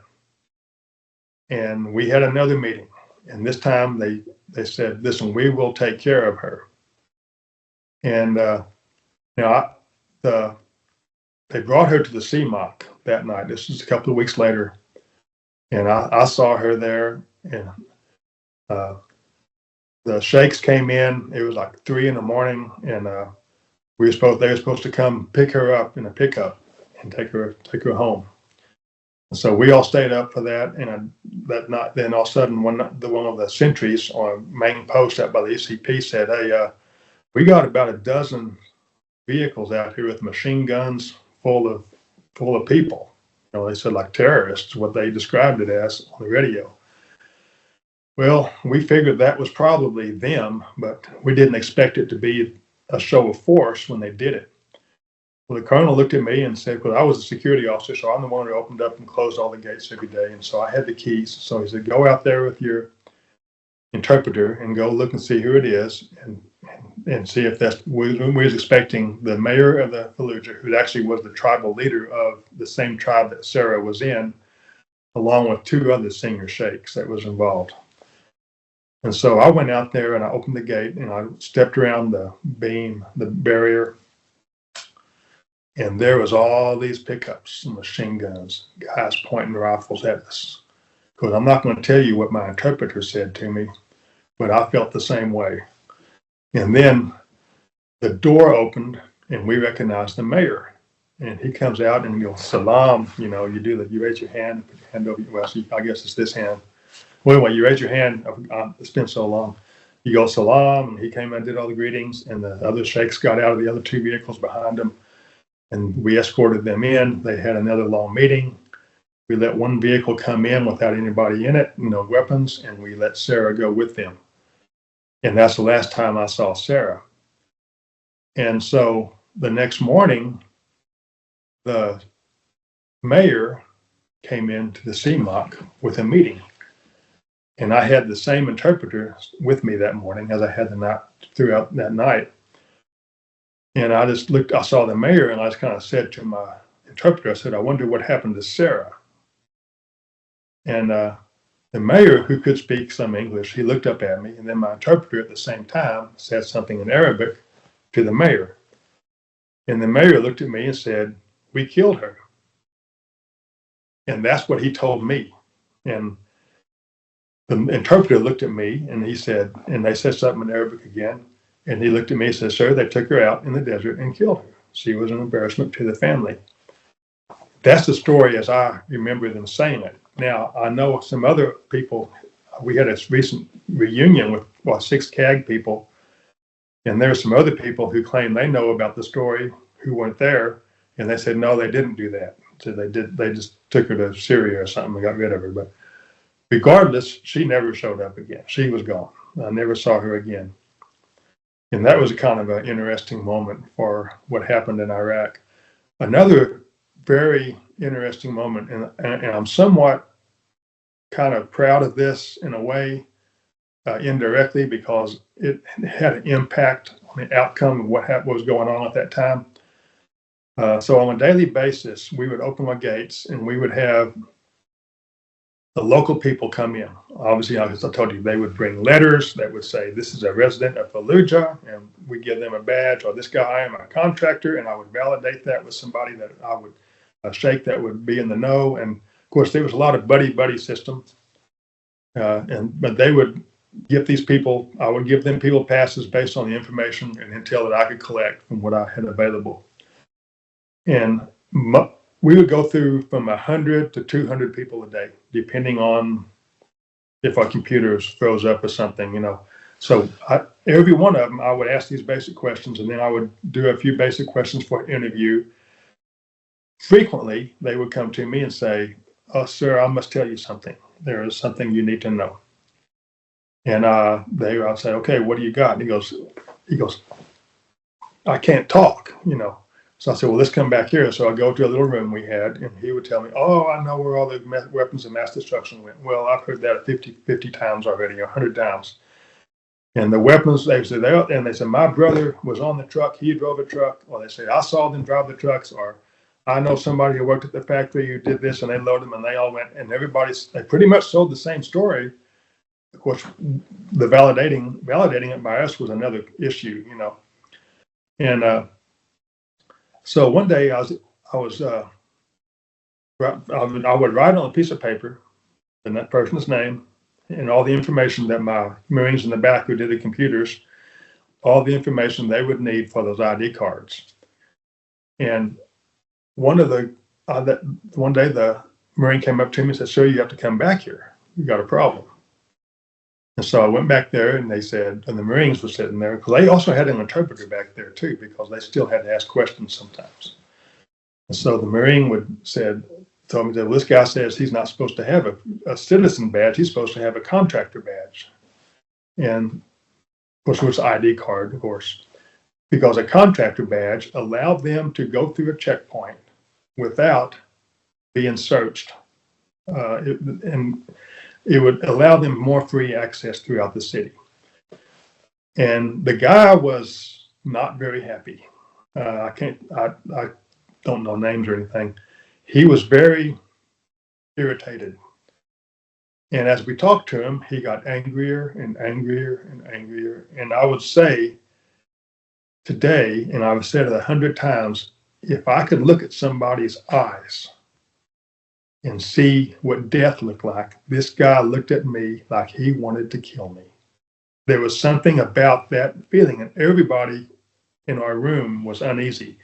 Speaker 1: and we had another meeting. And this time they said, "Listen, we will take care of her." And they brought her to the CMOC that night. This is a couple of weeks later, and I saw her there. And the sheikhs came in. It was like 3 a.m, and they were supposed to come pick her up in a pickup and take her home. So we all stayed up for that, and that night, then all of a sudden, one of the sentries on a main post out by the ECP said, "Hey, we got about a dozen vehicles out here with machine guns full of people." They said like terrorists, what they described it as on the radio. Well, we figured that was probably them, but we didn't expect it to be a show of force when they did it. Well, the colonel looked at me and said, "Well, I was a security officer, so I'm the one who opened up and closed all the gates every day, and so I had the keys." So he said, "Go out there with your interpreter and go look and see who it is, and see if that's." We was expecting the mayor of the Fallujah, who actually was the tribal leader of the same tribe that Sarah was in, along with 2 other senior sheikhs that was involved. And so I went out there and I opened the gate and I stepped around the beam, the barrier, and there was all these pickups and machine guns, guys pointing rifles at us. because I'm not going to tell you what my interpreter said to me, but I felt the same way. And then the door opened and we recognized the mayor. And he comes out and goes, salam, you raise your hand, put your hand over, well, I guess it's this hand. Well, anyway, you raise your hand, it's been so long. You go, salam, and he came and did all the greetings, and the other sheikhs got out of the other two vehicles behind him, and we escorted them in. They had another long meeting. We let one vehicle come in without anybody in it, no weapons, and we let Sarah go with them. And that's the last time I saw Sarah. And so the next morning, the mayor came into the CMOC with a meeting. And I had the same interpreter with me that morning as I had throughout that night. And I just looked, I saw the mayor, and I just kind of said to my interpreter, I said, I wonder what happened to Sarah. And the mayor, who could speak some English, he looked up at me, and then my interpreter at the same time said something in Arabic to the mayor. And the mayor looked at me and said, we killed her. And that's what he told me. And the interpreter looked at me and he said, and they said something in Arabic again. And he looked at me and said, sir, they took her out in the desert and killed her. She was an embarrassment to the family. That's the story as I remember them saying it. Now, I know some other people, we had a recent reunion with 6 CAG people. And there are some other people who claim they know about the story who weren't there. And they said, no, they didn't do that. So they just took her to Syria or something and got rid of her. But regardless, she never showed up again. She was gone. I never saw her again. And that was kind of an interesting moment for what happened in Iraq. Another very interesting moment, and I'm somewhat kind of proud of this in a way, indirectly, because it had an impact on the outcome of what was going on at that time. So on a daily basis, we would open our gates and we would have the local people come in. Obviously, as I told you, they would bring letters that would say, this is a resident of Fallujah, and we give them a badge, or this guy, I am a contractor, and I would validate that with somebody that I would shake that would be in the know. And of course, there was a lot of buddy system. But they would give these people, I would give them people passes based on the information and intel that I could collect from what I had available. And we would go through from 100 to 200 people a day, depending on if our computer froze up or something, So every one of them, I would ask these basic questions, and then I would do a few basic questions for an interview. Frequently, they would come to me and say, oh, sir, I must tell you something. There is something you need to know. And I'll say, okay, what do you got? And he goes, I can't talk, So I said, well, let's come back here. So I go to a little room we had, and he would tell me, oh, I know where all the weapons of mass destruction went. Well, I've heard that 50 times already, 100 times. And the weapons, they said, my brother was on the truck, he drove a truck. Or they say, I saw them drive the trucks. Or I know somebody who worked at the factory who did this, and they loaded them, and they all went. And they pretty much sold the same story. Of course, the validating it by us was another issue, And so one day I would write on a piece of paper and that person's name and all the information that my Marines in the back who did the computers, all the information they would need for those ID cards. And one day the Marine came up to me and said, sir, you have to come back here. You got a problem. And so I went back there, and they said, and the Marines were sitting there, because they also had an interpreter back there too, because they still had to ask questions sometimes. And so the Marine told me that, well, this guy says he's not supposed to have a citizen badge, he's supposed to have a contractor badge. And of course, it was an ID card, of course, because a contractor badge allowed them to go through a checkpoint without being searched. And it would allow them more free access throughout the city. And the guy was not very happy. I don't know names or anything. He was very irritated. And as we talked to him, he got angrier and angrier and angrier. And I would say today, and I've said it 100 times, if I could look at somebody's eyes and see what death looked like. This guy looked at me like he wanted to kill me. There was something about that feeling, and everybody in our room was uneasy.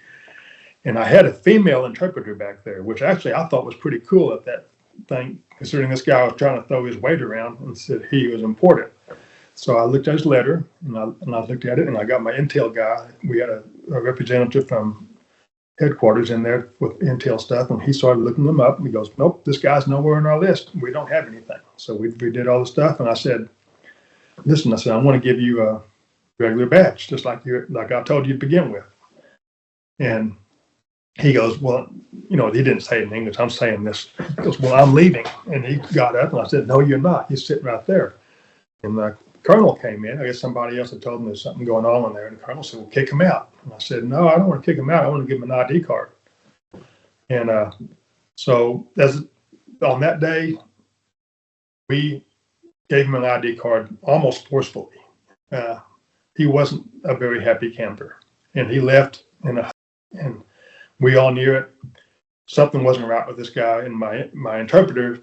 Speaker 1: And I had a female interpreter back there, which actually I thought was pretty cool at that thing, considering this guy was trying to throw his weight around and said he was important. So I looked at his letter, and I looked at it, and I got my intel guy. We had a representative from headquarters in there with intel stuff, and he started looking them up, and he goes, nope, this guy's nowhere on our list. We don't have anything. So we did all the stuff, and I said, listen, I said, I want to give you a regular badge, just like I told you to begin with. And he goes, well, he didn't say it in English. I'm saying this. He goes, well, I'm leaving. And he got up, and I said, no, you're not. You're sitting right there. And the colonel came in. I guess somebody else had told him there's something going on in there. And the colonel said, well, kick him out. And I said, no, I don't want to kick him out. I want to give him an ID card. And so on that day, we gave him an ID card almost forcefully. He wasn't a very happy camper. And he left, and we all knew it. Something wasn't right with this guy. And my interpreter,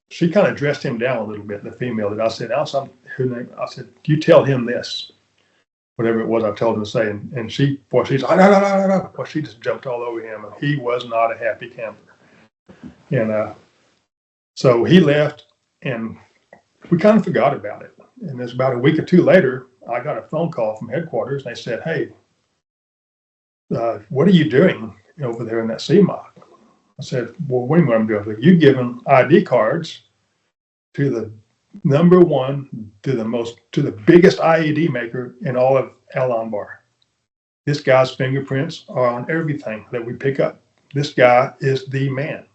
Speaker 1: she kind of dressed him down a little bit, the female that I said, I said, you tell him this, whatever it was I told him to say. And she's like, no. Well, she just jumped all over him, and he was not a happy camper. And so he left, and we kind of forgot about it. And it's about a week or two later, I got a phone call from headquarters, and they said, hey, what are you doing over there in that CMOC? I said, well, what do you want to do? You've given ID cards to the number one, to the biggest IED maker in all of Al-Anbar. This guy's fingerprints are on everything that we pick up. This guy is the man.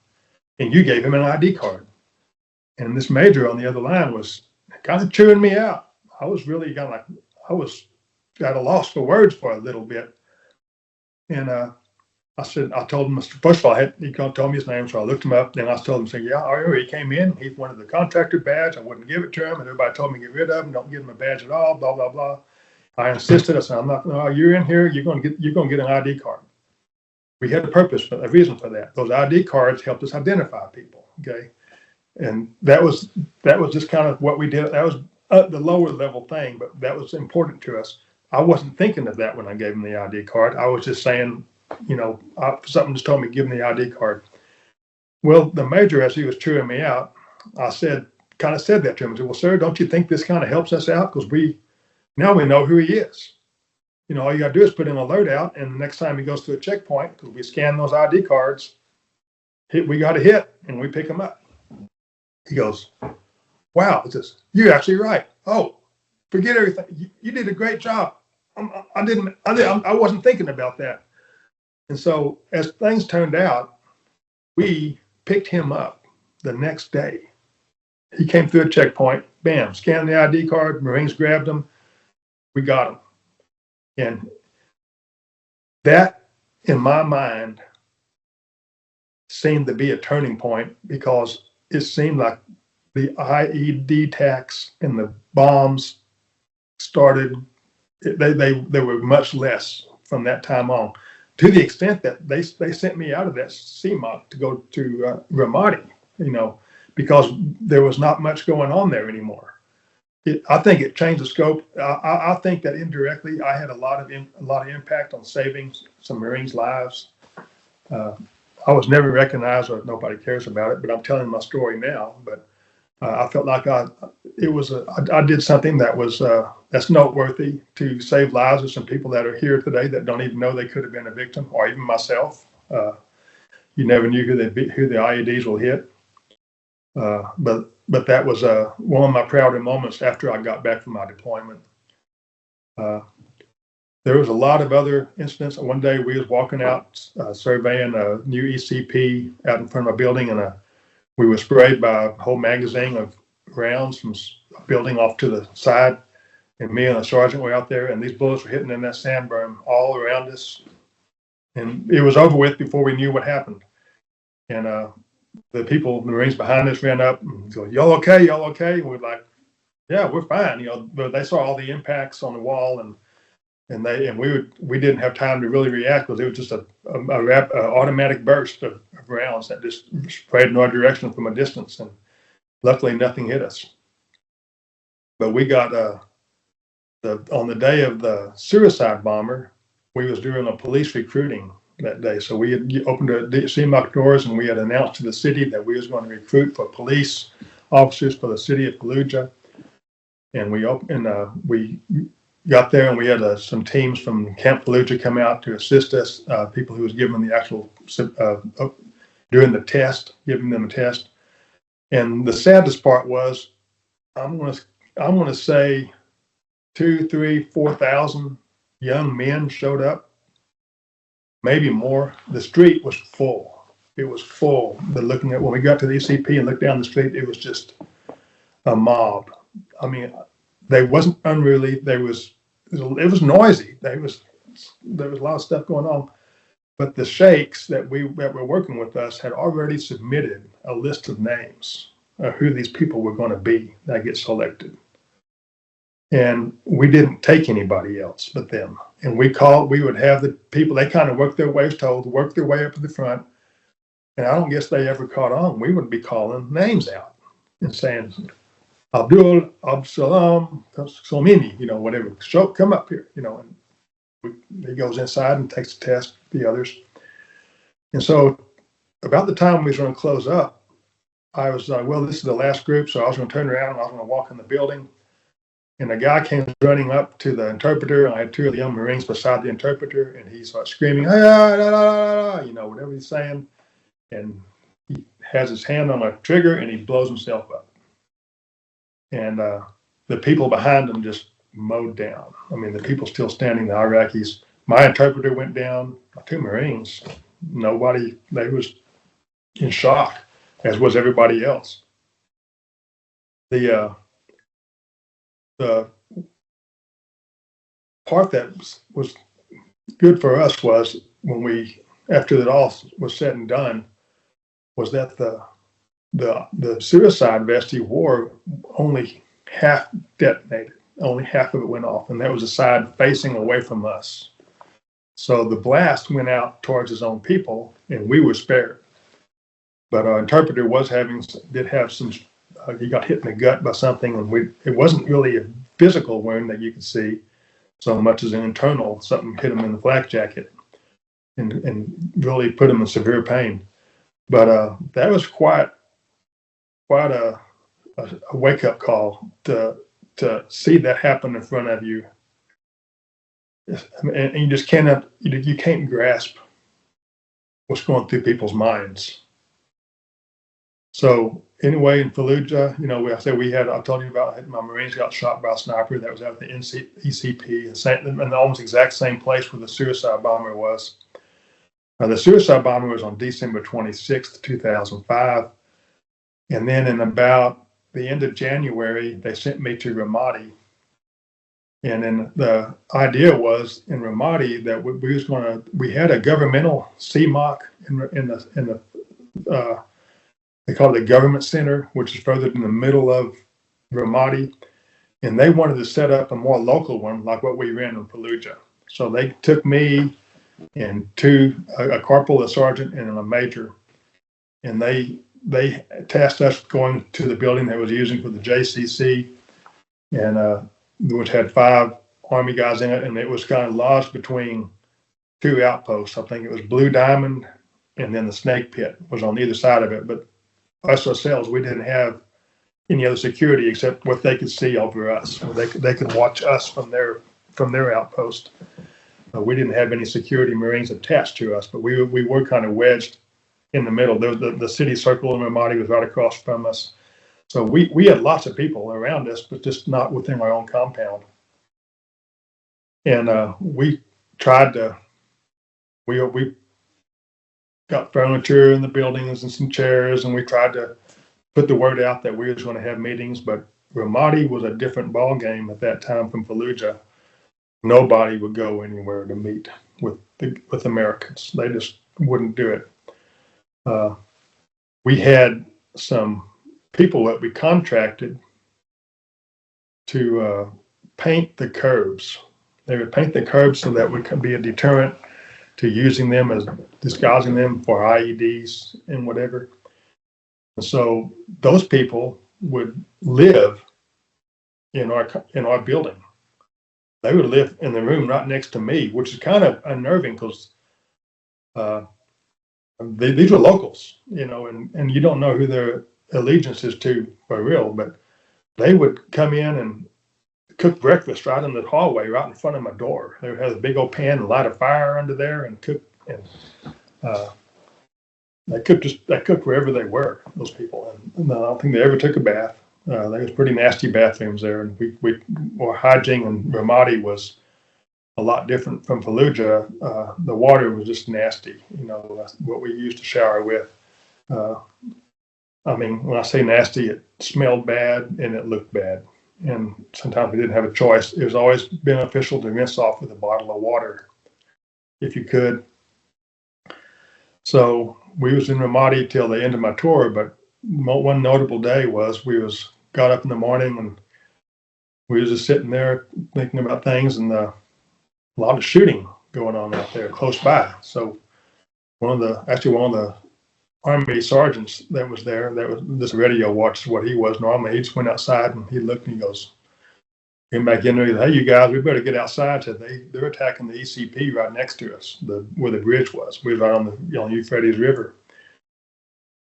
Speaker 1: And you gave him an ID card. And this major on the other line was kind of chewing me out. I was really I was at a loss for words for a little bit. And I told him, first of all, he told me his name, so I looked him up. Then I told him, yeah, I remember he came in, he wanted the contractor badge. I wouldn't give it to him, and everybody told me to get rid of him, don't give him a badge at all, blah, blah, blah. I insisted. I said, no, you're in here, you're going to get an ID card. We had a reason for that. Those ID cards helped us identify people, okay? And that was just kind of what we did. That was the lower level thing, but that was important to us. I wasn't thinking of that when I gave him the ID card. I was just saying, something just told me, give him the ID card. Well, the major, as he was chewing me out, I kind of said that to him. I said, well, sir, don't you think this kind of helps us out? Because now we know who he is. All you got to do is put in a loadout, and the next time he goes to a checkpoint, because we scan those ID cards, we got a hit, and we pick him up. He goes, wow, you're actually right. Oh, forget everything. You did a great job. I wasn't thinking about that. And so as things turned out, we picked him up the next day. He came through a checkpoint, bam, scanned the ID card, Marines grabbed him, we got him. And that, in my mind, seemed to be a turning point, because it seemed like the IED attacks and the bombs started, they were much less from that time on, to the extent that they sent me out of that CMOC to go to Ramadi, because there was not much going on there anymore. I think it changed the scope. I think that indirectly I had a lot of impact on saving some Marines' lives. I was never recognized, or nobody cares about it, but I'm telling my story now. But I felt like I did something that's noteworthy to save lives of some people that are here today that don't even know they could have been a victim, or even myself. You never knew who the IEDs will hit. But that was one of my prouder moments after I got back from my deployment. There was a lot of other incidents. One day we was walking out surveying a new ECP out in front of a building, and we were sprayed by a whole magazine of rounds from a building off to the side. And me and a sergeant were out there, and these bullets were hitting in that sand berm all around us. And it was over with before we knew what happened. And the Marines behind us ran up and go, y'all okay? Y'all okay? And we're like, yeah, we're fine. But they saw all the impacts on the wall, and and we didn't have time to really react because it was just a automatic burst of rounds that just sprayed in our direction from a distance, and luckily nothing hit us. But we got on the day of the suicide bomber, we was doing a police recruiting that day. So we had opened the CMOC doors, and we had announced to the city that we was going to recruit for police officers for the city of Fallujah. And we got there, and we had some teams from Camp Fallujah come out to assist us, people who was given the actual, doing the test, giving them a test. And the saddest part was, I'm going to say 2,000, 3,000, 4,000 young men showed up, maybe more. The street was full. It was full. But looking at when we got to the ECP and looked down the street, it was just a mob. I mean, they wasn't unruly. It was noisy. There was a lot of stuff going on. But the sheikhs that were working with us had already submitted a list of names of who these people were going to be that get selected. And we didn't take anybody else but them. And we would have the people, they kind of work their way up to the front. And I don't guess they ever caught on. We would be calling names out and saying, Abdul, Absalam, Somini, whatever. Come up here, and he goes inside and takes the test, the others. And so about the time we was going to close up, I was like, well, this is the last group. So I was going to turn around and I was going to walk in the building. And a guy came running up to the interpreter, and I had two of the young Marines beside the interpreter, and he starts screaming, whatever he's saying. And he has his hand on a trigger, and he blows himself up. And the people behind him just mowed down. I mean, the people still standing, the Iraqis. My interpreter went down, my two Marines. They was in shock, as was everybody else. The part that was good for us was when after that all was said and done, was that the suicide vest he wore, only half detonated. Only half of it went off, and that was the side facing away from us. So the blast went out towards his own people, and we were spared. But our interpreter did have some. He got hit in the gut by something, and it wasn't really a physical wound that you could see so much as an internal. Something hit him in the flak jacket, and really put him in severe pain. But that was quite a wake up call to see that happen in front of you, and you just can't grasp what's going through people's minds. So anyway, in Fallujah, I told you about my Marines got shot by a sniper that was out at the ECP, in the almost exact same place where the suicide bomber was. The suicide bomber was on December 26th, 2005. And then in about the end of January, they sent me to Ramadi. And then the idea was in Ramadi that we had a governmental CMOC in the they call it the government center, which is further in the middle of Ramadi. And they wanted to set up a more local one, like what we ran in Fallujah. So they took me and a corporal, a sergeant, and a major. And they tasked us going to the building they was using for the JCC, and which had 5 Army guys in it. And it was kind of lodged between 2 outposts. I think it was Blue Diamond, and then the Snake Pit was on either side of it. But us ourselves, we didn't have any other security except what they could see over us. They could watch us from their outpost. We didn't have any security Marines attached to us, but we were kind of wedged in the middle. The city circle in Ramadi was right across from us. So we had lots of people around us, but just not within our own compound. And we got furniture in the buildings and some chairs, and we tried to put the word out that we was going to have meetings. But Ramadi was a different ball game at that time from Fallujah. Nobody would go anywhere to meet with Americans. They just wouldn't do it. We had some people that we contracted to paint the curbs They would paint the curbs so that would be a deterrent to using them as disguising them for IEDs and whatever. And so those people would live in our building. They would live in the room right next to me, which is kind of unnerving because these were locals, and you don't know who their allegiance is to for real, but they would come in and cook breakfast right in the hallway, right in front of my door. They would have a big old pan and light a fire under there and cook, and they cooked wherever they were, those people. And I don't think they ever took a bath. There was pretty nasty bathrooms there, and our hygiene in Ramadi was a lot different from Fallujah. The water was just nasty, what we used to shower with. I mean, when I say nasty, it smelled bad and it looked bad. And sometimes we didn't have a choice. It was always beneficial to rinse off with a bottle of water if you could. So we was in Ramadi till the end of my tour, but one notable day was got up in the morning and we was just sitting there thinking about things, and a lot of shooting going on out there close by. So one of the Army sergeants that was there, that was this radio watched what he was normally. He just went outside and he looked and he goes, came back in there. He said, "Hey, you guys, we better get outside." Said they're attacking the ECP right next to us, where the bridge was. We was right on the Euphrates River.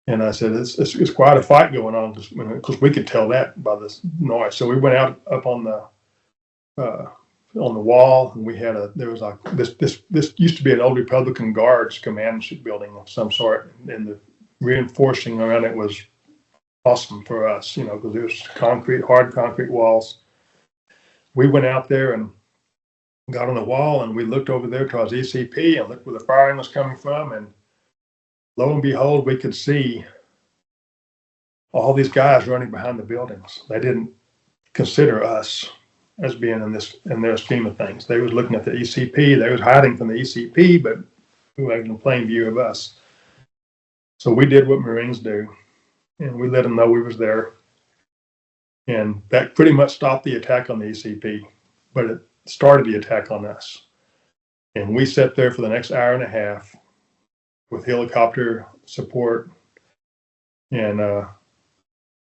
Speaker 1: And I said, it's quite a fight going on because we could tell that by this noise. So we went out up on the wall, and there was like this used to be an old Republican Guards commandship building of some sort, and the reinforcing around it was awesome for us, because there was hard concrete walls. We went out there and got on the wall, and we looked over there towards ECP and looked where the firing was coming from, and lo and behold, we could see all these guys running behind the buildings. They didn't consider us as being in their scheme of things. They was looking at the ECP. They was hiding from the ECP, but who had in plain view of us. So we did what Marines do, and we let them know we was there. And that pretty much stopped the attack on the ECP, but it started the attack on us. And we sat there for the next hour and a half with helicopter support. And of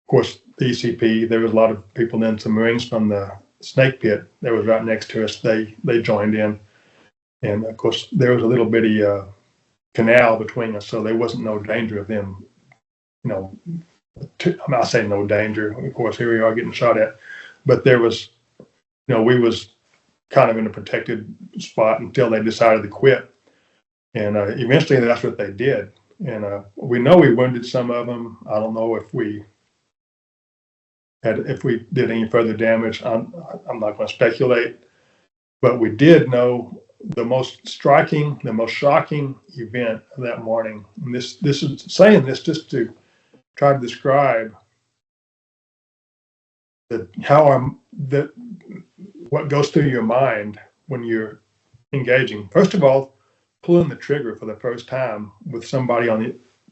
Speaker 1: course, the ECP, there was a lot of people then, some Marines from the snake pit that was right next to us. They joined in. And of course, there was a little bitty canal between us, so there wasn't no danger of them, I'm not saying no danger. Of course, here we are getting shot at. But there was, we was kind of in a protected spot until they decided to quit. And eventually that's what they did. And we know we wounded some of them. I don't know if we did any further damage. I'm not going to speculate, but we did know the most striking, the most shocking event of that morning. And this is saying this just to try to describe what goes through your mind when you're engaging. First of all, pulling the trigger for the first time with somebody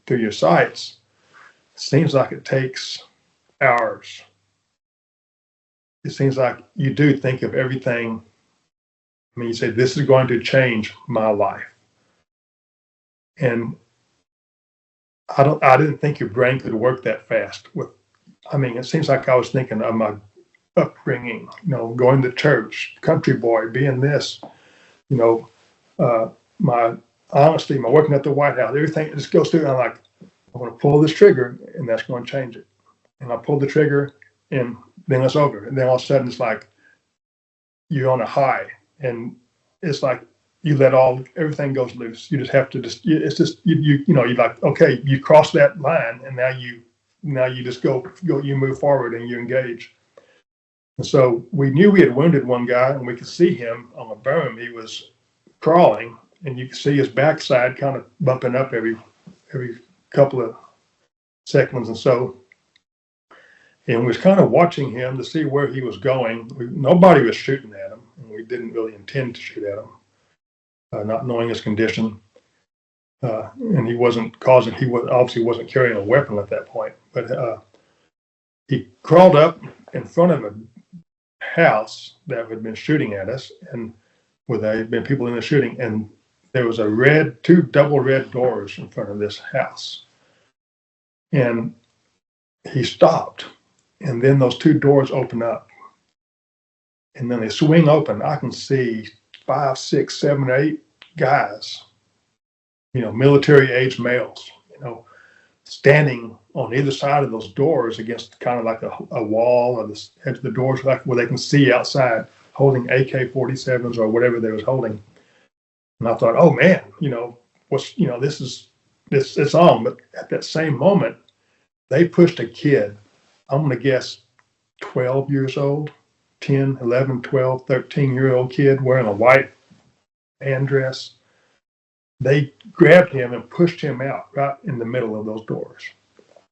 Speaker 1: to your sights seems like it takes hours. It seems like you do think of everything. I mean, you say, this is going to change my life. And I didn't think your brain could work that fast. It seems like I was thinking of my upbringing, going to church, country boy, being this, my honesty, my working at the White House, everything just goes through. And I'm like, I'm going to pull this trigger and that's going to change it. And I pulled the trigger and then it's over. And then all of a sudden it's like you're on a high, and it's like you let everything goes loose. You just have to you're like, okay, you cross that line, and now you just go, you move forward and you engage. And so we knew we had wounded one guy, and we could see him on a berm. He was crawling, and you could see his backside kind of bumping up every couple of seconds and so. And we was kind of watching him to see where he was going. Nobody was shooting at him, and we didn't really intend to shoot at him, not knowing his condition. And he obviously wasn't carrying a weapon at that point. But he crawled up in front of a house that had been shooting at us, and where there had been people in the shooting, and there was two double red doors in front of this house. And he stopped, and then those two doors open up, and then they swing open. I can see 5, 6, 7, 8 guys, military-age males, standing on either side of those doors against kind of like a wall or the edge of the doors, like where they can see outside, holding AK-47s or whatever they was holding. And I thought, oh man, it's on. But at that same moment, they pushed a kid, I'm going to guess 12 years old, 10, 11, 12, 13-year-old kid wearing a white band dress. They grabbed him and pushed him out right in the middle of those doors.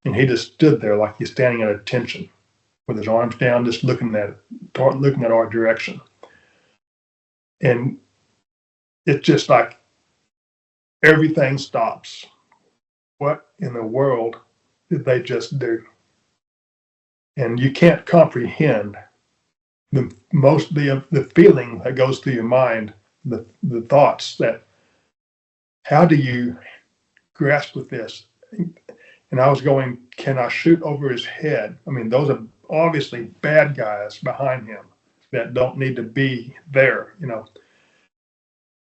Speaker 1: And he just stood there like he's standing at attention with his arms down, just looking at our direction. And it's just like everything stops. What in the world did they just do? And you can't comprehend the feeling that goes through your mind, the thoughts that, how do you grasp with this? And I was going, can I shoot over his head? I mean, those are obviously bad guys behind him that don't need to be there,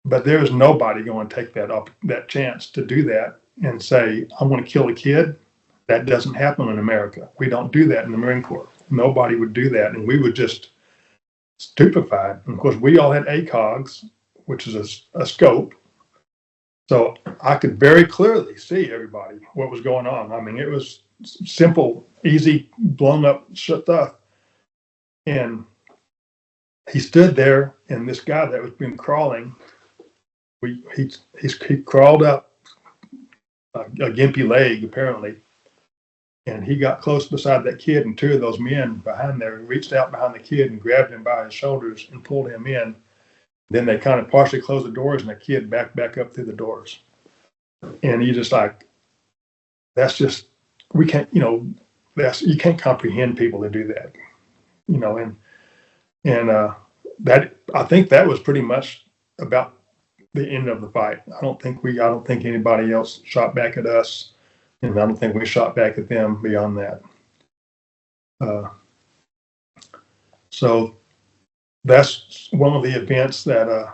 Speaker 1: But there is nobody going to take that chance to do that and say, I'm going to kill a kid. That doesn't happen in America. We don't do that in the Marine Corps. Nobody would do that. And we were just stupefied. And of course, we all had ACOGs, which is a scope. So I could very clearly see everybody, what was going on. I mean, it was simple, easy, blown up stuff. And he stood there, and this guy that was been crawling, he crawled up a gimpy leg, apparently. And he got close beside that kid, and two of those men behind there reached out behind the kid and grabbed him by his shoulders and pulled him in. Then they kind of partially closed the doors, and the kid back up through the doors. And you just like, that's just, we can't, you can't comprehend people that do that, and that, I think that was pretty much about the end of the fight. I don't think anybody else shot back at us, and I don't think we shot back at them beyond that. So that's one of the events that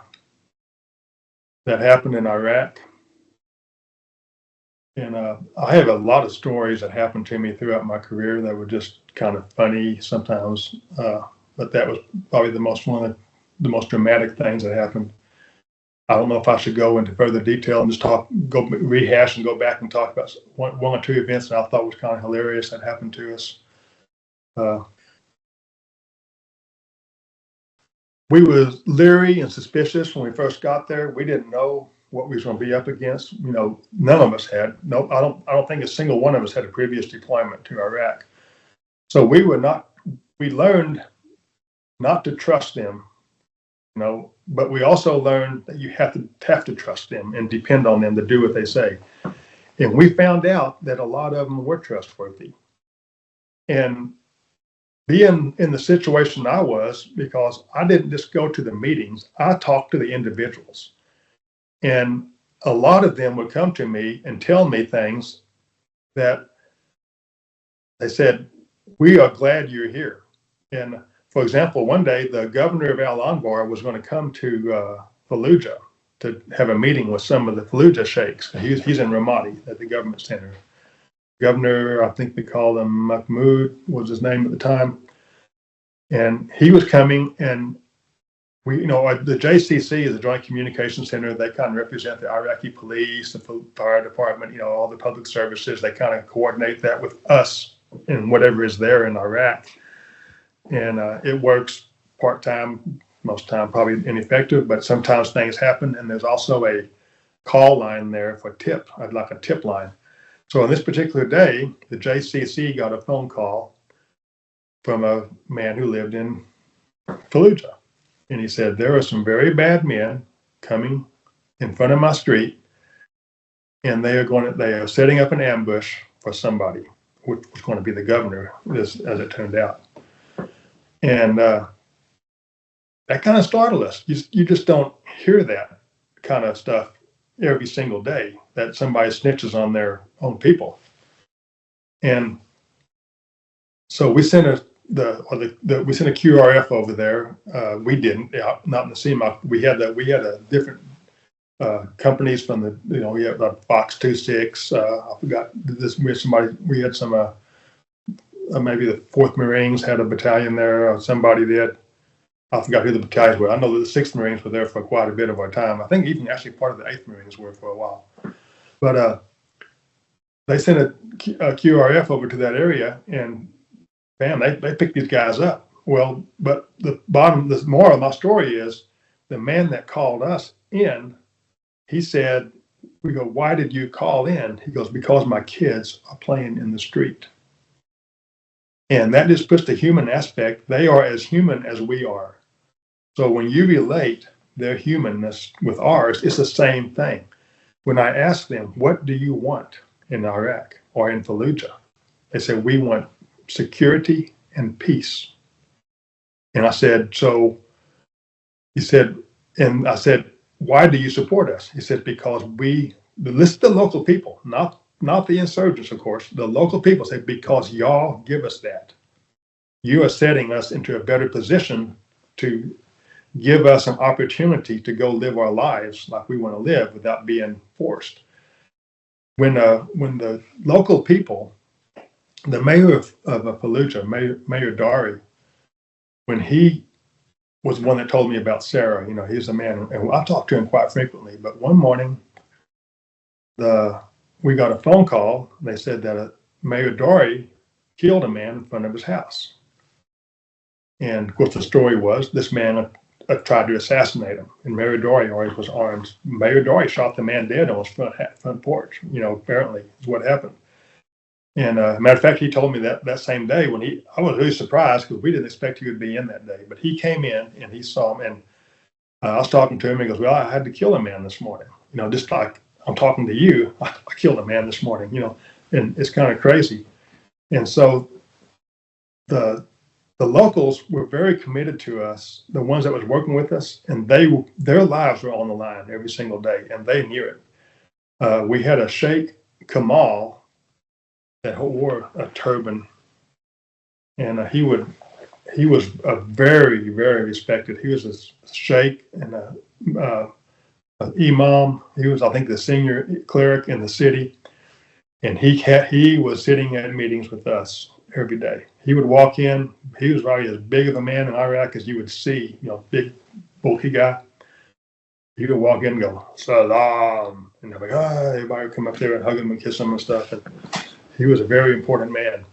Speaker 1: happened in Iraq. And I have a lot of stories that happened to me throughout my career that were just kind of funny sometimes, but that was probably one of the most dramatic things that happened. I don't know if I should go into further detail and just rehash and go back and talk about one or two events that I thought was kind of hilarious that happened to us. We were leery and suspicious when we first got there. We didn't know what we was going to be up against. None of us had. No, I don't think a single one of us had a previous deployment to Iraq. So we learned not to trust them, but we also learned that you have to trust them and depend on them to do what they say. And we found out that a lot of them were trustworthy. And being in the situation I was, because I didn't just go to the meetings, I talked to the individuals. And a lot of them would come to me and tell me things that they said, we are glad you're here. And for example, one day the governor of Al Anbar was going to come to Fallujah to have a meeting with some of the Fallujah sheikhs. He's in Ramadi at the government center. Governor, I think we called him Mahmoud, was his name at the time. And he was coming, and we, the JCC is the Joint Communications Center. They kind of represent the Iraqi police, the fire department, all the public services. They kind of coordinate that with us and whatever is there in Iraq. And it works part-time, most time probably ineffective, but sometimes things happen. And there's also a call line there for tip, like a tip line. So on this particular day, the JCC got a phone call from a man who lived in Fallujah. And he said, there are some very bad men coming in front of my street, and they are setting up an ambush for somebody, which was going to be the governor, as it turned out. And that kind of startled us. You just don't hear that kind of stuff every single day, that somebody snitches on their own people. And so we sent we sent a QRF over there. We didn't, not in the CMOC. We had a different companies from the, we had Fox 26. I forgot this. We had some, maybe the 4th Marines had a battalion there. Somebody did. I forgot who the battalions were. I know that the 6th Marines were there for quite a bit of our time. I think even actually part of the 8th Marines were for a while. But they sent a QRF over to that area, and bam, they picked these guys up. Well, but the moral of my story is the man that called us in, he said, we go, why did you call in? He goes, because my kids are playing in the street. And that just puts the human aspect. They are as human as we are. So when you relate their humanness with ours, it's the same thing. When I ask them, what do you want in Iraq or in Fallujah? They say, we want security and peace. And I said, he said, and I said, why do you support us? He said, because this is the local people, not the insurgents, of course. The local people say, because y'all give us that. You are setting us into a better position to give us an opportunity to go live our lives like we want to live without being forced. When the local people, the mayor of Fallujah, Mayor Dari, when he was the one that told me about Sarah, he's a man, and I talked to him quite frequently, but one morning, we got a phone call. They said that Mayor Dari killed a man in front of his house. And of course, the story was this man tried to assassinate him, and Mayor Dari always was armed. Mayor Dari shot the man dead on his front porch. Apparently, is what happened. And matter of fact, he told me that same day I was really surprised because we didn't expect he would be in that day. But he came in and he saw him, and I was talking to him. He goes, "Well, I had to kill a man this morning. Just like I'm talking to you, I killed a man this morning. And it's kind of crazy." And so the locals were very committed to us, the ones that was working with us, and their lives were on the line every single day, and they knew it. We had a Sheikh Kamal that wore a turban, and he was a very, very respected. He was a sheikh and an imam. He was, I think, the senior cleric in the city, and he was sitting at meetings with us every day. He would walk in. He was probably as big of a man in Iraq as you would see, big, bulky guy. He would walk in and go, "Salam," and they're like, everybody would come up there and hug him and kiss him and stuff. And he was a very important man.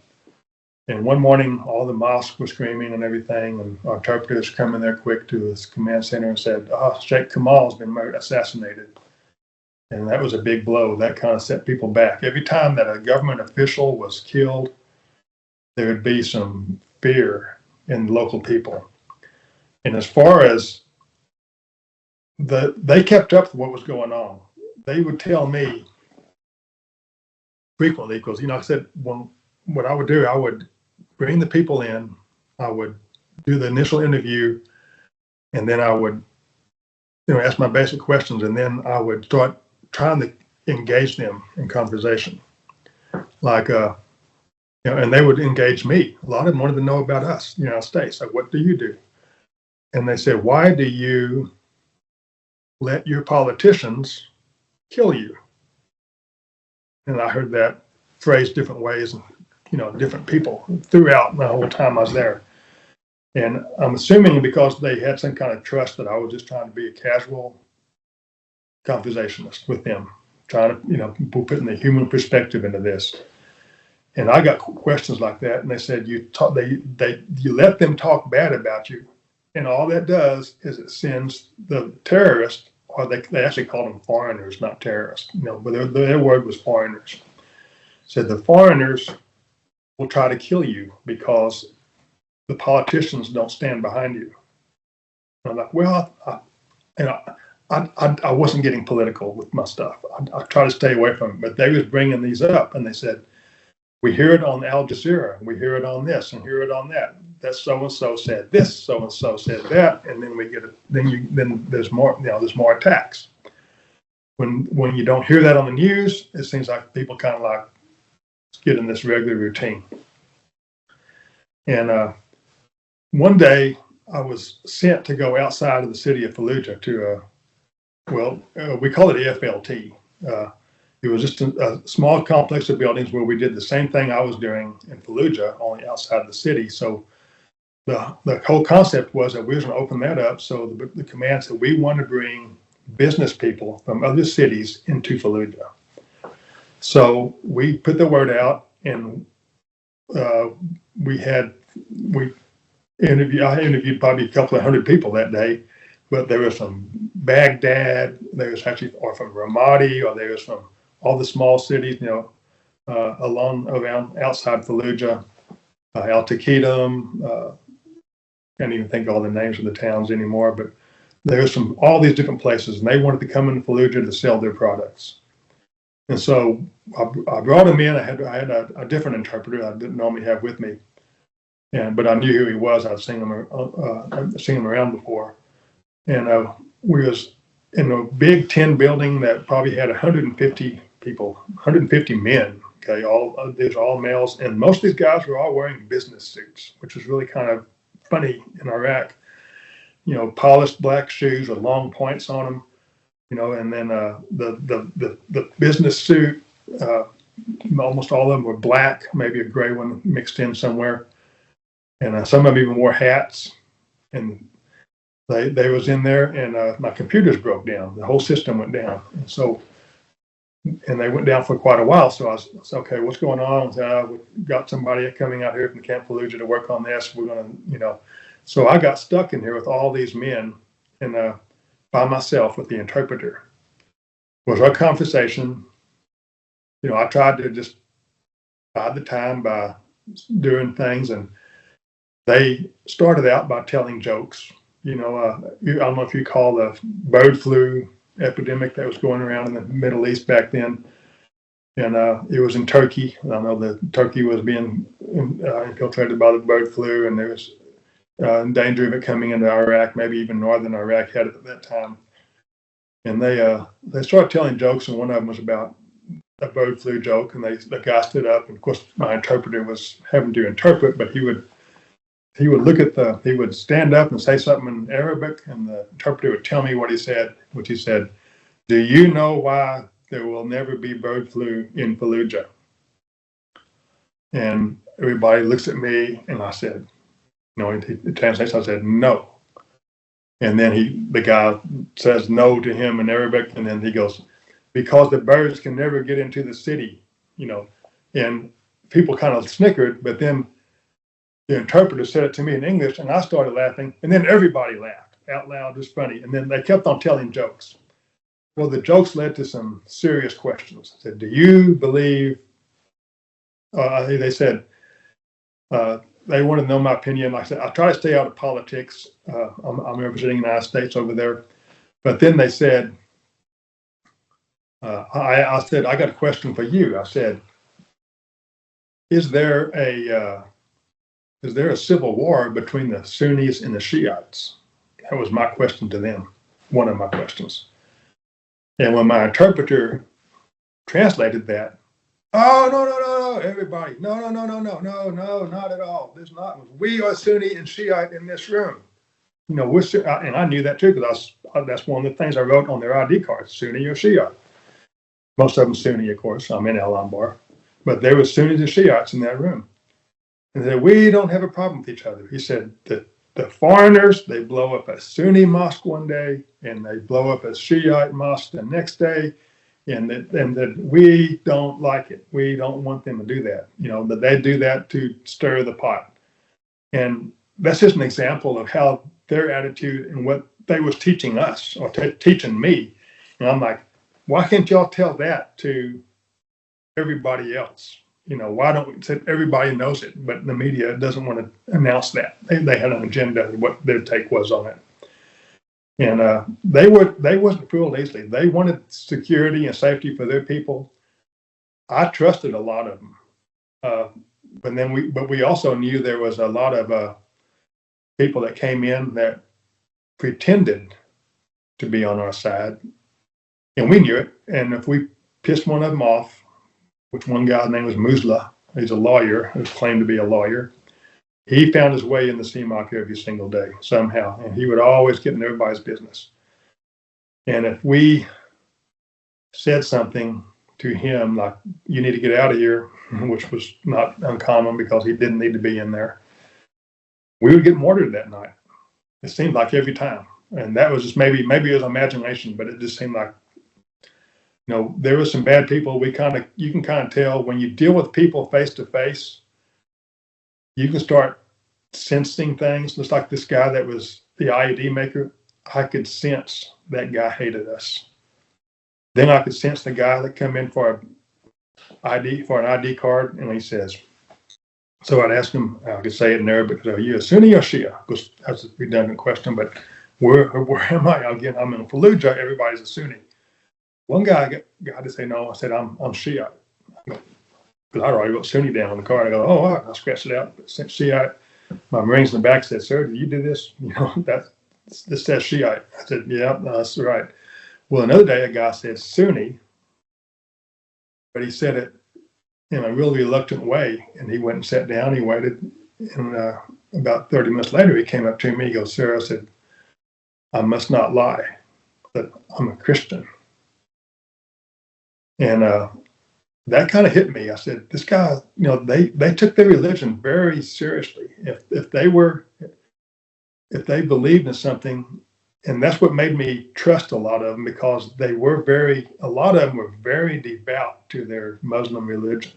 Speaker 1: And one morning, all the mosques were screaming and everything, and our interpreters come in there quick to this command center and said, Sheikh Kamal's been assassinated. And that was a big blow. That kind of set people back. Every time that a government official was killed, there would be some fear in local people. And as far as they kept up with what was going on, they would tell me frequently, because, I said, what I would do, I would bring the people in, I would do the initial interview, and then I would, ask my basic questions, and then I would start trying to engage them in conversation. Like, and they would engage me. A lot of them wanted to know about us, United States. Like, what do you do? And they said, why do you let your politicians kill you? And I heard that phrase different ways, and different people throughout the whole time I was there. And I'm assuming because they had some kind of trust that I was just trying to be a casual conversationalist with them, trying to, putting the human perspective into this. And I got questions like that, and they said, you let them talk bad about you, and all that does is it sends the terrorists, or they actually called them foreigners, not terrorists, but their word was foreigners. Said the foreigners will try to kill you because the politicians don't stand behind you. And I'm like, well, I wasn't getting political with my stuff. I try to stay away from it, but they was bringing these up, and they said, we hear it on Al Jazeera, we hear it on this, and hear it on that. that so and so said this, so and so said that, and then we get it. Then there's more. There's more attacks. When you don't hear that on the news, it seems like people kind of like get in this regular routine. And one day I was sent to go outside of the city of Fallujah to we call it EFLT. It was just a small complex of buildings where we did the same thing I was doing in Fallujah, only outside the city. So the whole concept was that we was going to open that up. So the command said we want to bring business people from other cities into Fallujah. So we put the word out, and I interviewed probably a couple of hundred people that day, but there was from Baghdad, there was actually, or from Ramadi, or there was from all the small cities, around outside Fallujah, Al Taqidim, can't even think of all the names of the towns anymore, but there was from all these different places, and they wanted to come into Fallujah to sell their products. And so I brought him in. I had a different interpreter I didn't normally have with me, but I knew who he was. I'd seen him around before, and we was in a big tin building that probably had 150 people, 150 men. Okay, these are all males, and most of these guys were all wearing business suits, which was really kind of funny in Iraq. Polished black shoes with long points on them. And then the business suit, almost all of them were black, maybe a gray one mixed in somewhere. And some of them even wore hats. And they was in there, and my computers broke down. The whole system went down. And they went down for quite a while. So I said, okay, what's going on? We got somebody coming out here from Camp Fallujah to work on this. We're going to, So I got stuck in here with all these men, and by myself with the interpreter. It was our conversation. I tried to just bide the time by doing things, and they started out by telling jokes. I don't know if you call the bird flu epidemic that was going around in the Middle East back then, and it was in Turkey. I know that Turkey was being infiltrated by the bird flu, and there was danger of it coming into Iraq, maybe even northern Iraq had it at that time. And they started telling jokes, and one of them was about a bird flu joke, and the guy stood up, and of course my interpreter was having to interpret, but he would he would stand up and say something in Arabic, and the interpreter would tell me what he said, which he said, "Do you know why there will never be bird flu in Fallujah?" And everybody looks at me, and I said, it translates, I said, "No." And then the guy says no to him in Arabic, and then he goes, "Because the birds can never get into the city," and people kind of snickered, but then the interpreter said it to me in English, and I started laughing, and then everybody laughed out loud. It was funny. And then they kept on telling jokes. Well, the jokes led to some serious questions. I said, "Do you believe," they said, they wanted to know my opinion. Like I said, I try to stay out of politics. I'm representing the United States over there. But then they said, I said, "I got a question for you." I said, is there a civil war between the Sunnis and the Shiites? That was my question to them, one of my questions. And when my interpreter translated that, "Oh, no, everybody, no, not at all. There's not. We are Sunni and Shiite in this room." And I knew that too, because that's one of the things I wrote on their ID cards, Sunni or Shiite. Most of them Sunni, of course. I'm in Al-Anbar. But there were Sunnis and Shiites in that room. And they said, "We don't have a problem with each other." He said that the foreigners, they blow up a Sunni mosque one day, and they blow up a Shiite mosque the next day, and that we don't like it. We don't want them to do that. That they do that to stir the pot. And that's just an example of how their attitude and what they was teaching us, or teaching me. And I'm like, why can't y'all tell that to everybody else? Why don't we say everybody knows it, but the media doesn't want to announce that. They had an agenda, what their take was on it. And they wasn't fooled easily. They wanted security and safety for their people. I trusted a lot of them. But we also knew there was a lot of people that came in that pretended to be on our side, and we knew it. And if we pissed one of them off, which one guy's name was Musla, he's a lawyer who claimed to be a lawyer. He found his way in the CMOC every single day somehow, and he would always get in everybody's business. And if we said something to him like, you need to get out of here, which was not uncommon because he didn't need to be in there, we would get mortared that night. It seemed like every time. And that was just maybe it was imagination, but it just seemed like, there were some bad people. You can kind of tell when you deal with people face to face, you can start sensing things. Just like this guy that was the IED maker, I could sense that guy hated us. Then I could sense the guy that come in for an ID card, and he says, so I'd ask him, I could say it in Arabic, are you a Sunni or Shia? Because that's a redundant question, but where am I? Again, I'm in Fallujah, everybody's a Sunni. One guy got to say no. I said, I'm Shiite. Because I already wrote Sunni down on the card. I go, oh, all right. I scratched it out. Shiite. My Marines in the back said, sir, did you do this? This says Shiite. I said, yeah, no, that's right. Well, another day, a guy said Sunni, but he said it in a really reluctant way. And he went and sat down. He waited. And about 30 minutes later, he came up to me. He goes, sir, I said, I must not lie, that I'm a Christian. And that kind of hit me. I said, this guy, they took their religion very seriously. If they believed in something, and that's what made me trust a lot of them, because a lot of them were very devout to their Muslim religion,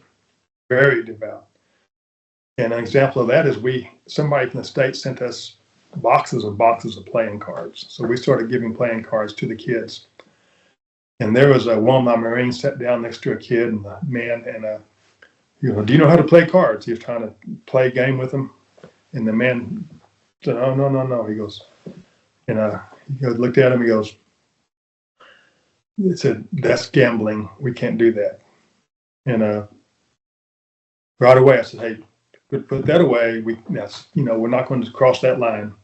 Speaker 1: very devout. And an example of that is somebody from the States sent us boxes and boxes of playing cards. So we started giving playing cards to the kids. And there was one of my Marines sat down next to a kid, and the man, and do you know how to play cards? He was trying to play a game with him, and the man said, "Oh, no." He goes, and he looked at him. He goes, "He said that's gambling. We can't do that." And right away, I said, "Hey, put that away. We're not going to cross that line."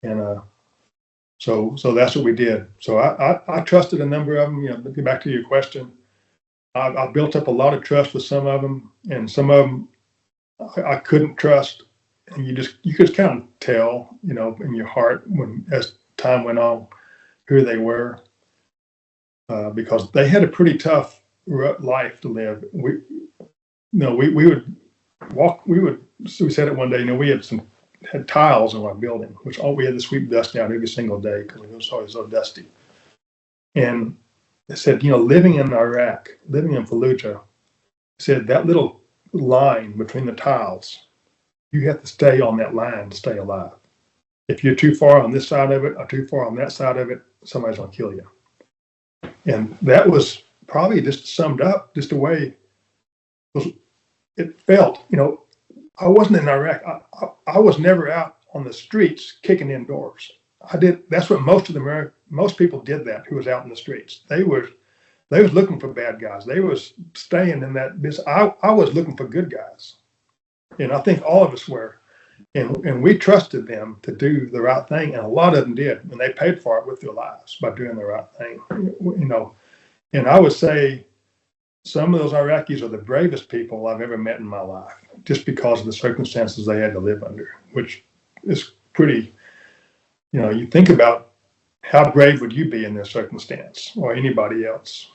Speaker 1: And So that's what we did. So I trusted a number of them. Get back to your question. I built up a lot of trust with some of them, and some of them I couldn't trust. And you could kind of tell, in your heart as time went on, who they were, because they had a pretty tough life to live. We would walk. We said it one day. We had tiles in our building, which we had to sweep dust down every single day because it was always so dusty. And they said, living in Iraq, living in Fallujah, said that little line between the tiles, you have to stay on that line to stay alive. If you're too far on this side of it or too far on that side of it, somebody's going to kill you. And that was probably just summed up just the way it felt. I wasn't in Iraq. I was never out on the streets kicking in doors. That's what most people did that who was out in the streets. They was looking for bad guys. They was staying in that business. I was looking for good guys. And I think all of us were. And we trusted them to do the right thing. And a lot of them did. And they paid for it with their lives by doing the right thing. And I would say some of those Iraqis are the bravest people I've ever met in my life, just because of the circumstances they had to live under, which is pretty, you think about how brave would you be in this circumstance or anybody else?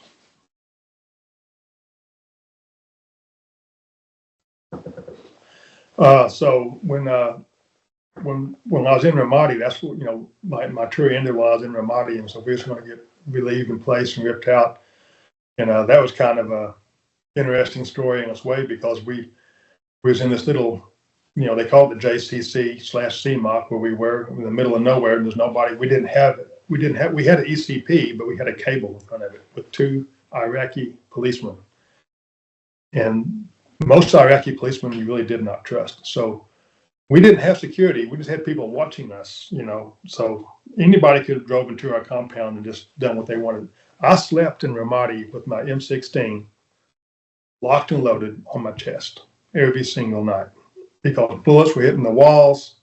Speaker 1: So when I was in Ramadi, that's what, my tour ended while I was in Ramadi. And so we was going to get relieved in place and ripped out. And that was kind of a interesting story in its way, because we was in this little, they call it the JCC/CMOC, where we were in the middle of nowhere. And there's nobody. We had an ECP, but we had a cable in front of it with 2 Iraqi policemen. And most Iraqi policemen we really did not trust. So we didn't have security. We just had people watching us, so anybody could have drove into our compound and just done what they wanted. I slept in Ramadi with my M16 locked and loaded on my chest every single night, because bullets were hitting the walls.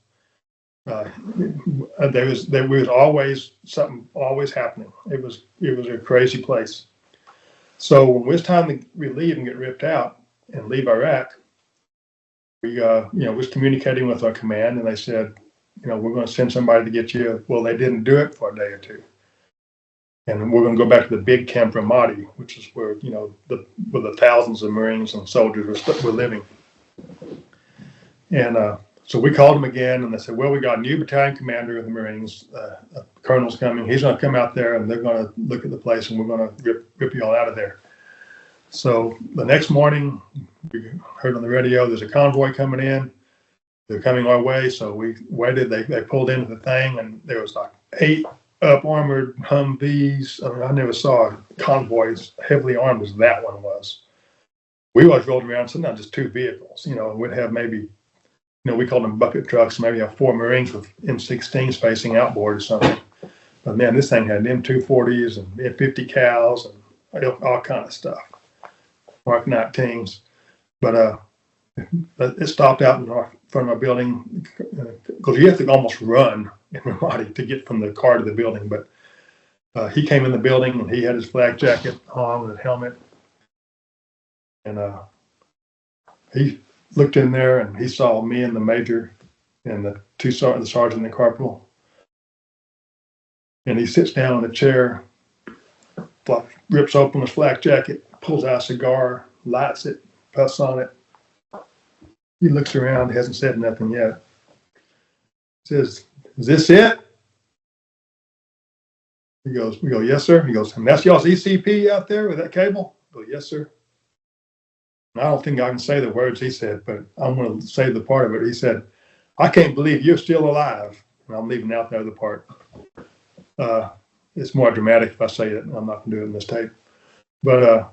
Speaker 1: there was always something always happening. It was a crazy place. So when it was time to leave and get ripped out and leave Iraq, we was communicating with our command, and they said, we're going to send somebody to get you. Well, they didn't do it for a day or two, and we're going to go back to the big Camp Ramadi, which is where where the thousands of Marines and soldiers were living. And so we called them again, and they said, well, we got a new battalion commander of the Marines. A colonel's coming. He's going to come out there, and they're going to look at the place, and we're going to rip you all out of there. So the next morning, we heard on the radio, there's a convoy coming in. They're coming our way. So we waited. They pulled into the thing, and there was like 8 up-armored Humvees. I mean, I never saw a convoy as heavily armed as that one was. We always rolled around, sometimes just 2 vehicles. We'd have maybe, we called them bucket trucks, maybe have 4 Marines with M16s facing outboard or something. But man, this thing had M240s and 50 cals and all kind of stuff. Mark 19s. But it stopped out in front of my building because you have to almost run in Ramadi to get from the car to the building. But he came in the building and he had his flak jacket on and a helmet. And he looked in there and he saw me and the major and the sergeant and the corporal. And he sits down on a chair, rips open his flak jacket, pulls out a cigar, lights it, puffs on it. He looks around, hasn't said nothing yet. Says, is this it? We go, yes, sir. He goes, and that's y'all's ECP out there with that cable? I go, yes, sir. And I don't think I can say the words he said, but I'm going to say the part of it. He said, I can't believe you're still alive. And I'm leaving out the other part. It's more dramatic if I say it. I'm not going to do it in this tape. But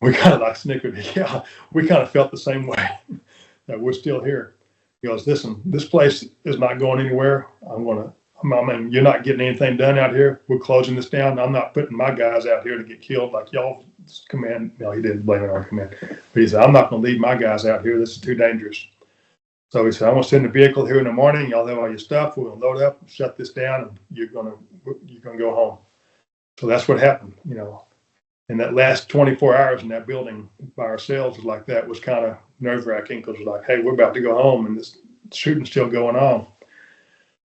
Speaker 1: we kind of like snickered. Yeah, we kind of felt the same way. That we're still here. He goes, listen, this place is not going anywhere. You're not getting anything done out here. We're closing this down. I'm not putting my guys out here to get killed like y'all command. No, he didn't blame it on our command. But he said, I'm not going to leave my guys out here. This is too dangerous. So he said, I'm going to send a vehicle here in the morning. Y'all have all your stuff. We're going to load up, shut this down, and you're going to go home. So that's what happened, And that last 24 hours in that building by ourselves was like that was kind of nerve-wracking because it was like, hey, we're about to go home and this shooting's still going on.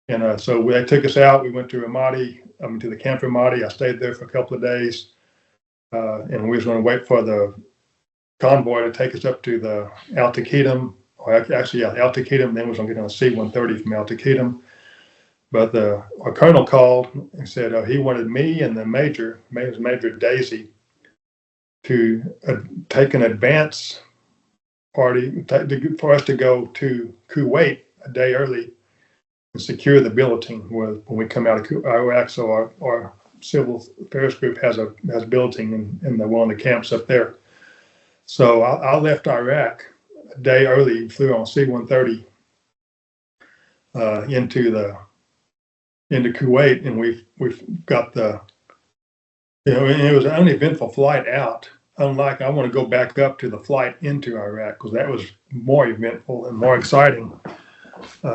Speaker 1: And so they took us out. We went to to the Camp Ramadi. I stayed there for a couple of days. And we was going to wait for the convoy to take us up to the Al-Taqidum. Al-Taqidum. Then we was going to get on a C-130 from Al-Taqidum. But our colonel called and said he wanted me and the Major Daisy, to take an advance party for us to go to Kuwait a day early and secure the billeting when we come out of Iraq. So our civil affairs group has billeting in one of the camps up there. So I left Iraq a day early, flew on C-130 into Kuwait, and we've got it was an uneventful flight out. Unlike, I want to go back up to the flight into Iraq because that was more eventful and more exciting.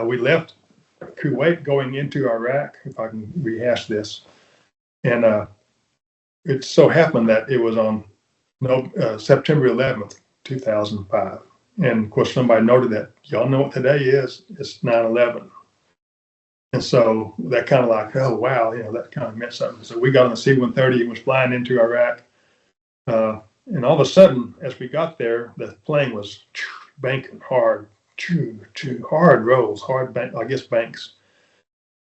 Speaker 1: We left Kuwait going into Iraq, if I can rehash this, and it so happened that it was on September 11th, 2005. And of course, somebody noted that y'all know what today is. It's 9/11. And so that kind of like, oh, wow, that kind of meant something. So we got on the C-130 and was flying into Iraq. And all of a sudden, as we got there, the plane was banking hard, hard rolls, banks.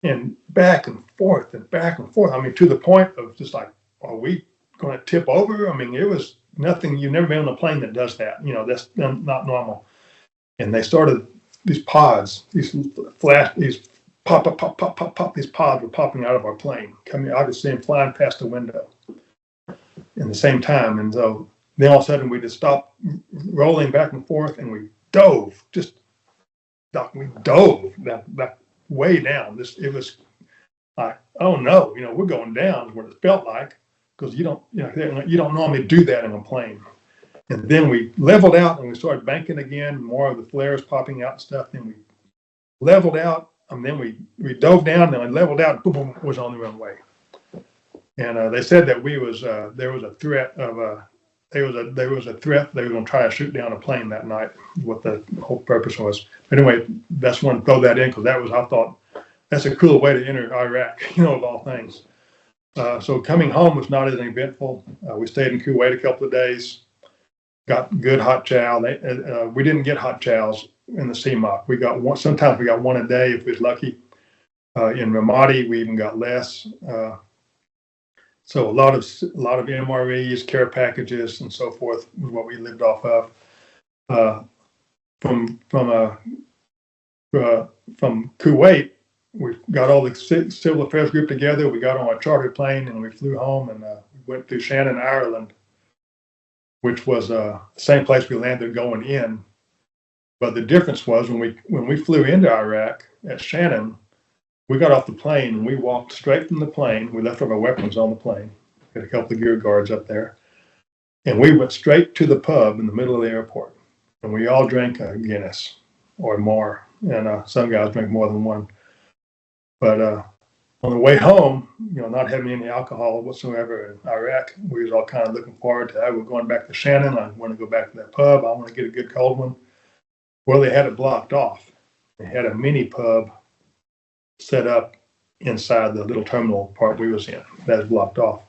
Speaker 1: And back and forth and back and forth. I mean, to the point of just like, are we going to tip over? I mean, it was nothing. You've never been on a plane that does that. That's not normal. And they started these pods, these pop, these pods were popping out of our plane, coming obviously and flying past the window in the same time. And so then all of a sudden we just stopped rolling back and forth and we dove back way down. It was like, oh no, we're going down is what it felt like, because you don't normally do that in a plane. And then we leveled out and we started banking again, more of the flares popping out and stuff. Then we leveled out and then we dove down and leveled out, boom, boom, was on the runway. And they said that there was a threat of there was a threat they were going to try to shoot down a plane that night. What the whole purpose was. But anyway, that's one to throw that in because I thought that's a cool way to enter Iraq, of all things. So coming home was not as eventful. We stayed in Kuwait a couple of days, got good hot chow. We didn't get hot chows in the CMOC. We got one. Sometimes we got one a day if we was lucky. In Ramadi, we even got less. So a lot of MREs, care packages, and so forth was what we lived off of. From Kuwait, we got all the civil affairs group together. We got on a chartered plane and we flew home and we went to Shannon, Ireland, which was the same place we landed going in. But the difference was when we flew into Iraq at Shannon, we got off the plane and we walked straight from the plane. We left our weapons on the plane. We had a couple of gear guards up there. And we went straight to the pub in the middle of the airport. And we all drank a Guinness or more. And some guys drank more than one. But on the way home, not having any alcohol whatsoever in Iraq, we was all kind of looking forward to, we're going back to Shannon. I want to go back to that pub. I want to get a good cold one. Well, they had it blocked off. They had a mini pub set up inside the little terminal part we was in. That was blocked off.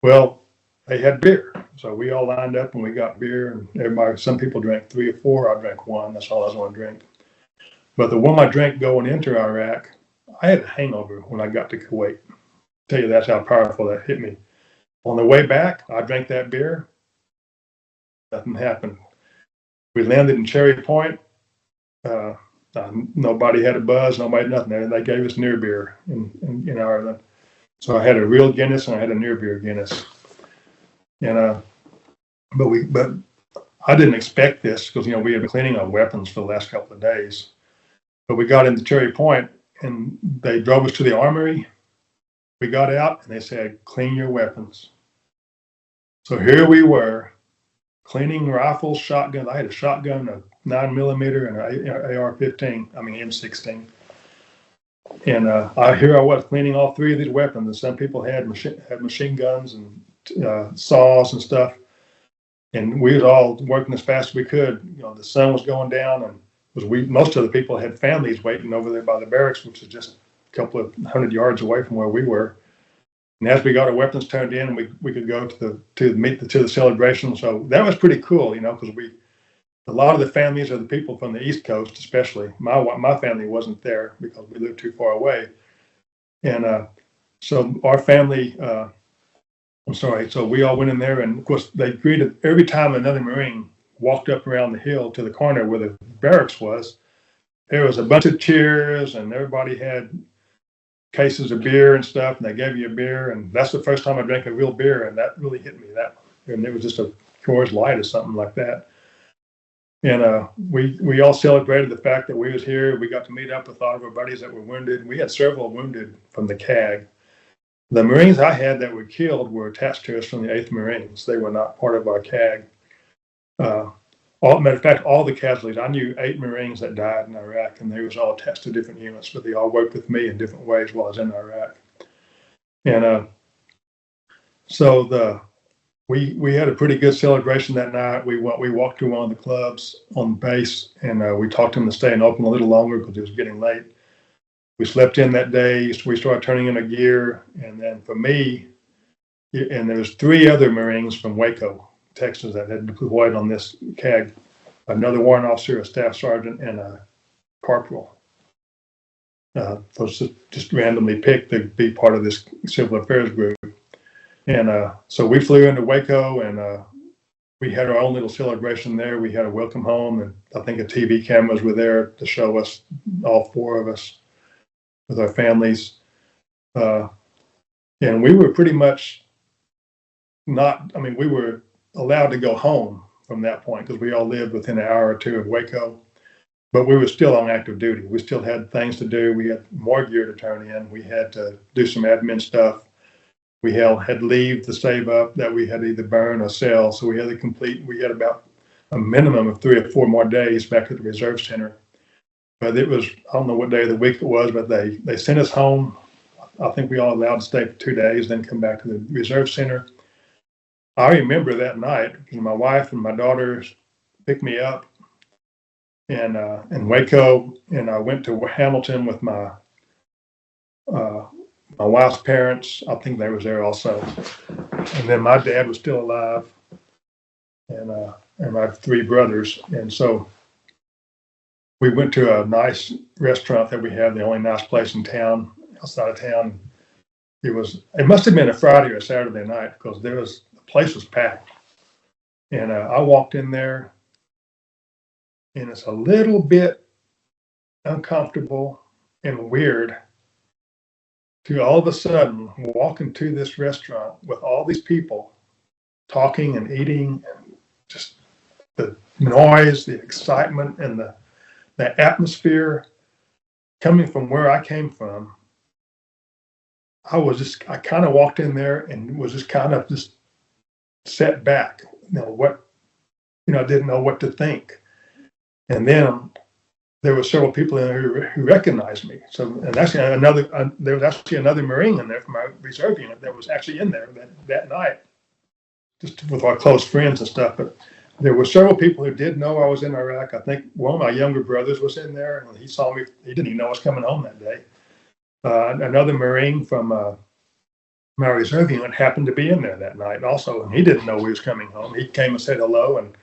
Speaker 1: Well, they had beer. So we all lined up and we got beer and some people drank 3 or 4. I drank 1. That's all I was going to drink. But the one I drank going into Iraq, I had a hangover when I got to Kuwait. I'll tell you, that's how powerful that hit me. On the way back, I drank that beer. Nothing happened. We landed in Cherry Point. Nobody had a buzz, nobody nothing. They gave us near beer in Ireland. So I had a real Guinness and I had a near beer Guinness. And but I didn't expect this because we had been cleaning our weapons for the last couple of days. But we got into Cherry Point and they drove us to the armory. We got out and they said, "Clean your weapons." So here we were, cleaning rifles, shotguns. I had a shotgun, a 9mm, and an AR-15. I mean M16. And here I was cleaning all 3 of these weapons. And some people had machine guns and saws and stuff. And we was all working as fast as we could. The sun was going down, and most of the people had families waiting over there by the barracks, which is just a couple of 100 yards away from where we were. And as we got our weapons turned in, we could go to the celebration. So that was pretty cool, because a lot of the families are the people from the East Coast, especially. My family wasn't there because we lived too far away. And so our family, so we all went in there, and of course they greeted every time another Marine walked up around the hill to the corner where the barracks was. There was a bunch of cheers, and everybody had cases of beer and stuff, and they gave you a beer. And that's the first time I drank a real beer, and that really hit me. And it was just a Coors Light or something like that. And we all celebrated the fact that we was here. We got to meet up with all of our buddies that were wounded. We had several wounded from the CAG. The Marines I had that were killed were attached to us from the 8th Marines. They were not part of our CAG. Matter of fact, all the casualties, I knew 8 Marines that died in Iraq, and they was all attached to different units, but they all worked with me in different ways while I was in Iraq. And we had a pretty good celebration that night. We walked to one of the clubs on base, and we talked them to staying open a little longer because it was getting late. We slept in that day. So we started turning in our gear, and then for me, and there was 3 other Marines from Waco, Texas, that had deployed on this CAG. Another warrant officer, a staff sergeant, and a corporal. Was just randomly picked to be part of this civil affairs group. And so we flew into Waco, and we had our own little celebration there. We had a welcome home, and I think TV cameras were there to show us, all 4 of us, with our families. And we were pretty much we were allowed to go home from that point because we all lived within an hour or 2 of Waco. But we were still on active duty. We still had things to do. We had more gear to turn in. We had to do some admin stuff. We had leave to save up that we had to either burn or sell. So we had about a minimum of 3 or 4 more days back at the reserve center. but it was, I don't know what day of the week it was, but they sent us home. I think we all allowed to stay for 2 days, then come back to the reserve center. I remember that night, my wife and my daughters picked me up in Waco, and I went to Hamilton with uh, my wife's parents. I think they was there also, and then my dad was still alive, and my three brothers, and so we went to a nice restaurant that we have, the only nice place in town, outside of town. It must have been a Friday or a Saturday night because the place was packed, and I walked in there, and it's a little bit uncomfortable and weird to all of a sudden walk into this restaurant with all these people talking and eating, and just the noise, the excitement, and the atmosphere coming from where I came from. I kind of walked in there and was just kind of just set back. I didn't know what to think. And then there were several people in there who recognized me. So, and actually there was actually another Marine in there from my reserve unit that was actually in there that night, just with our close friends and stuff. But there were several people who did know I was in Iraq. I think one of my younger brothers was in there, and he saw me. He didn't even know I was coming home that day. Another Marine from my reserve unit happened to be in there that night also, and he didn't know we was coming home. He came and said hello, and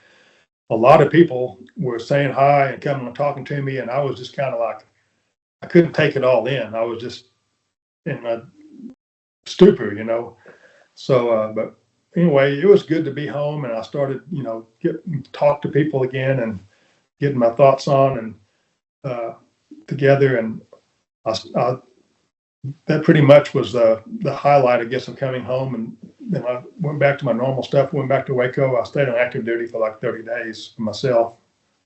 Speaker 1: a lot of people were saying hi and coming and talking to me, and I was just kind of like, I couldn't take it all in. I was just in a stupor, So, but anyway, it was good to be home, and I started, talk to people again and getting my thoughts on and together, and that pretty much was the highlight, I guess, of coming home. And then I went back to my normal stuff, went back to Waco. I stayed on active duty for like 30 days for myself,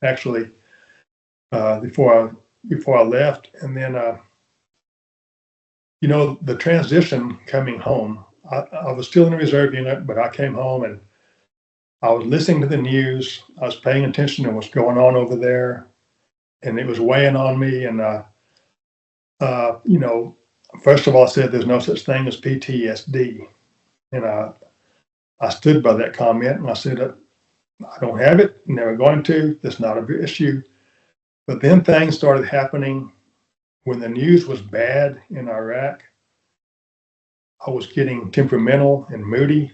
Speaker 1: actually, before I left. And then, the transition coming home, I was still in the reserve unit, but I came home and I was listening to the news. I was paying attention to what's going on over there, and it was weighing on me. And, first of all, I said there's no such thing as PTSD. And I stood by that comment, and I said, I don't have it, never going to. That's not an issue. But then things started happening when the news was bad in Iraq. I was getting temperamental and moody.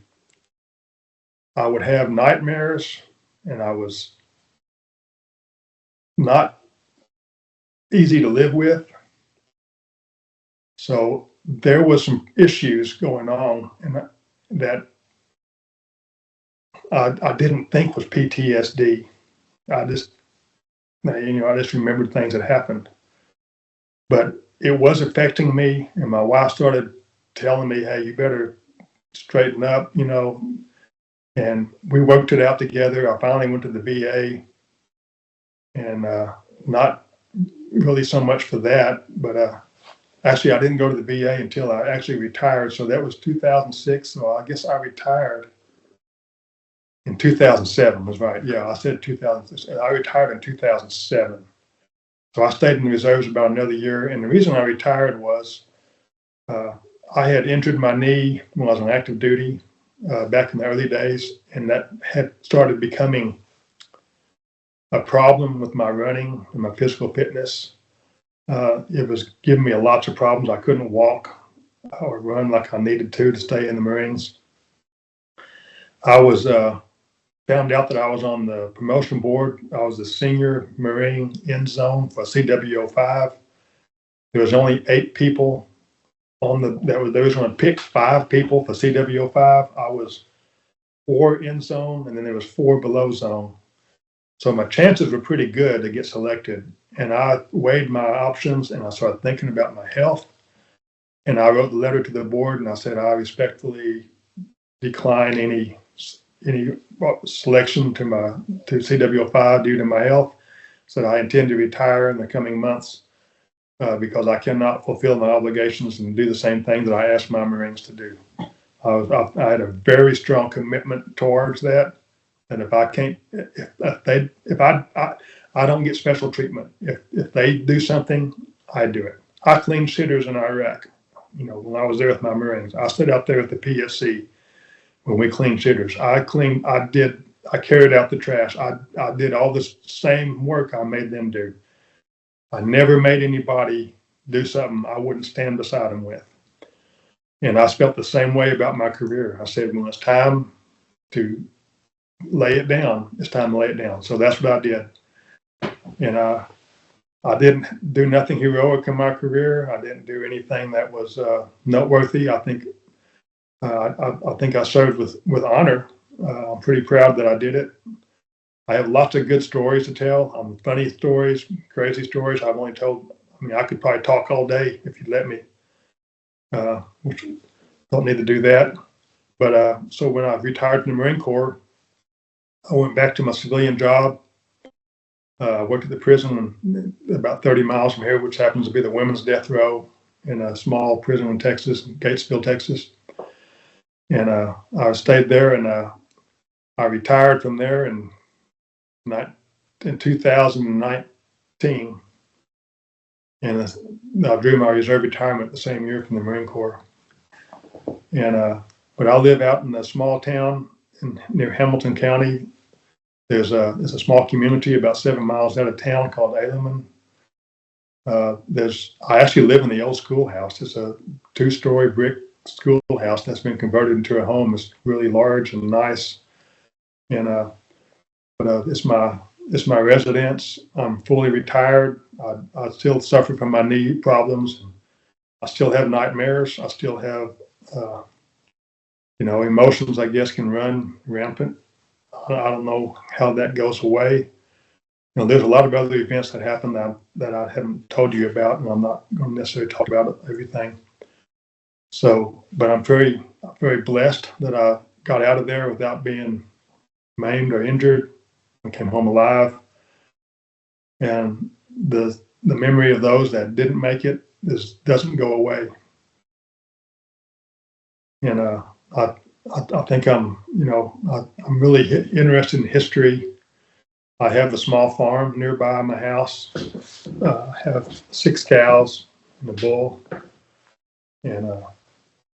Speaker 1: I would have nightmares, and I was not easy to live with. So there was some issues going on, and that I didn't think was PTSD. I just remembered things that happened, but it was affecting me. And my wife started telling me, "Hey, you better straighten up," And we worked it out together. I finally went to the VA, and not really so much for that, but actually, I didn't go to the VA until I actually retired. So that was 2006. So I guess I retired in 2007. Was right. Yeah, I said 2000. I retired in 2007. So I stayed in the reserves about another year. And the reason I retired was I had injured my knee when I was on active duty back in the early days, and that had started becoming a problem with my running and my physical fitness. It was giving me lots of problems. I couldn't walk or run like I needed to stay in the Marines. I was found out that I was on the promotion board. I was the senior Marine end zone for CWO5. There was only 8 people they was going to pick 5 people for CWO5. I was 4 in zone, and then there was 4 below zone. So my chances were pretty good to get selected. And I weighed my options, and I started thinking about my health. And I wrote the letter to the board, and I said I respectfully decline any selection to CWO5 due to my health. Said I intend to retire in the coming months because I cannot fulfill my obligations and do the same thing that I asked my Marines to do. I had a very strong commitment towards that, And if I can't, I don't get special treatment. If they do something, I do it. I cleaned shitters in Iraq. You know, when I was there with my Marines, I stood out there with the PSC when we cleaned shitters. I carried out the trash. I did all the same work I made them do. I never made anybody do something I wouldn't stand beside them with. And I felt the same way about my career. I said, when it's time to lay it down, it's time to lay it down. So that's what I did. And I didn't do nothing heroic in my career. I didn't do anything that was noteworthy. I think I served with honor. I'm pretty proud that I did it. I have lots of good stories to tell. Funny stories, crazy stories. I've only told. I mean, I could probably talk all day if you'd let me. Which don't need to do that. But so when I retired from the Marine Corps, I went back to my civilian job. Worked at the prison about 30 miles from here, which happens to be the women's death row in a small prison in Texas, Gatesville, Texas. And I stayed there, and I retired from there in 2019. And I drew my reserve retirement the same year from the Marine Corps. And but I live out in a small town near Hamilton County. There's a small community about 7 miles out of town called Aleman. I actually live in the old schoolhouse. It's a 2-story brick schoolhouse that's been converted into a home. It's really large and nice. And but it's my residence. I'm fully retired. I still suffer from my knee problems. I still have nightmares. I still have emotions, I guess, can run rampant. I don't know how that goes away. You know, there's a lot of other events that happen that I haven't told you about, and I'm not going to necessarily talk about everything. So, but I'm very blessed that I got out of there without being maimed or injured. I came home alive, and the memory of those that didn't make it doesn't go away. And I think I'm really interested in history. I have a small farm nearby my house. I have 6 cows and a bull. And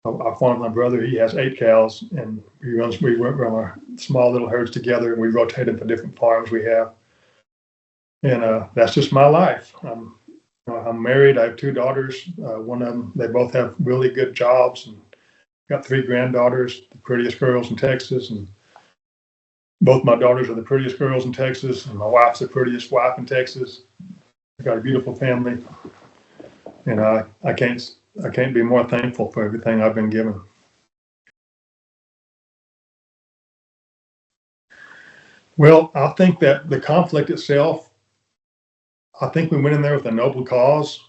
Speaker 1: I farm my brother. He has 8 cows, and we run our small little herds together, and we rotate them for different farms we have. And that's just my life. I'm married. I have 2 daughters. One of them, they both have really good jobs, and got 3 granddaughters, the prettiest girls in Texas, and both my daughters are the prettiest girls in Texas, and my wife's the prettiest wife in Texas. I got a beautiful family, and I can't be more thankful for everything I've been given. Well, I think that the conflict itself, I think we went in there with a noble cause,